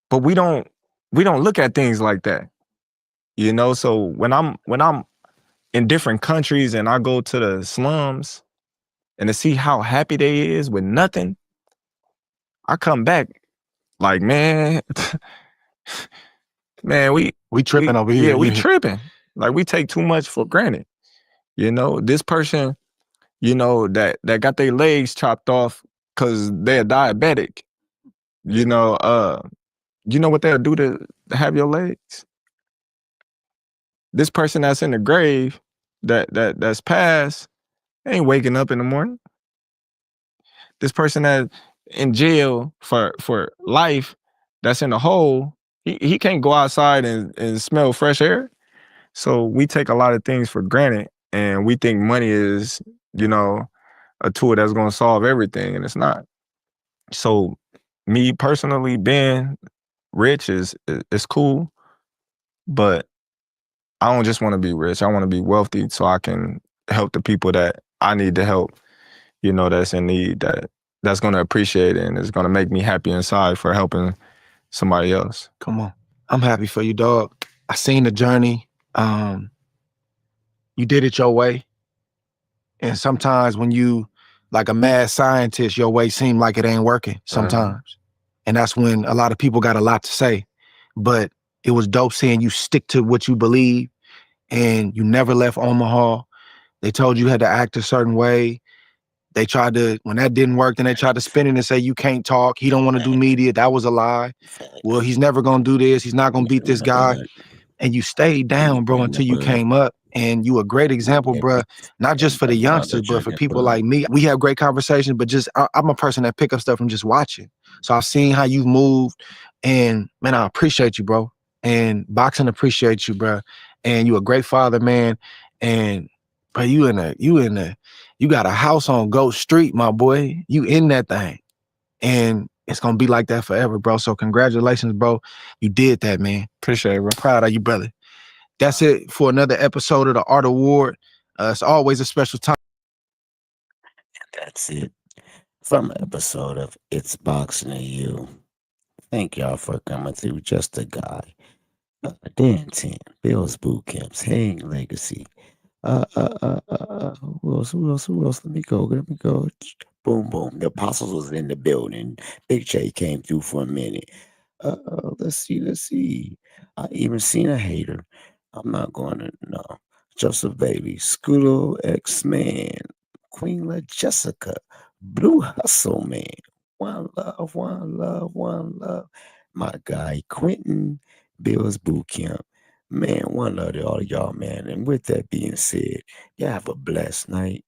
But we don't look at things like that, you know? So when I'm in different countries and I go to the slums and to see how happy they is with nothing, I come back like, man, we tripping over here. Yeah, we tripping. Like we take too much for granted. You know, this person, you know, that got their legs chopped off because they're diabetic. You know what they'll do to have your legs? This person that's in the grave, that's passed, ain't waking up in the morning. This person that in jail for life, that's in the hole, he can't go outside and smell fresh air. So we take a lot of things for granted, and we think money is, you know, a tool that's gonna solve everything, and it's not. So me personally, being rich is cool, but I don't just want to be rich. I want to be wealthy so I can help the people that I need to help, you know, that's in need, that's going to appreciate it and is going to make me happy inside for helping somebody else. Come on. I'm happy for you, dog. I seen the journey. You did it your way. And sometimes when you, like a mad scientist, your way seem like it ain't working sometimes. And that's when a lot of people got a lot to say. But it was dope seeing you stick to what you believe, and you never left Omaha. They told you had to act a certain way. They tried to, when that didn't work, then they tried to spin it and say, you can't talk. He don't want to do media. That was a lie. Well, he's never going to do this. He's not going to beat this guy. And you stayed down, bro, until you came up. And you a great example, bro, not just for the youngsters, but for people like me. We have great conversations, but just, I'm a person that pick up stuff from just watching. So I've seen how you've moved, and man, I appreciate you, bro. And boxing appreciates you, bro. And you a great father, man. And but you got a house on Goat Street, my boy. You in that thing. And it's gonna be like that forever, bro. So congratulations, bro. You did that, man. Appreciate it, bro. Proud of you, brother. That's it for another episode of the Art Award. It's always a special time. That's it from an episode of It's Boxing and You. Thank y'all for coming through. Just a Guy. Dan 10, Bill's Boot Camps, Hang Legacy. Who else? Let me go. Boom, boom. The Apostles was in the building. Big J came through for a minute. Let's see. I even seen a hater. I'm not going to, no. Joseph Baby, Scudo X-Man, Queen La Jessica, Blue Hustle Man, One Love. My guy, Quentin, Bill's Boot Camp. Man, one love to all of y'all, man. And with that being said, y'all have a blessed night.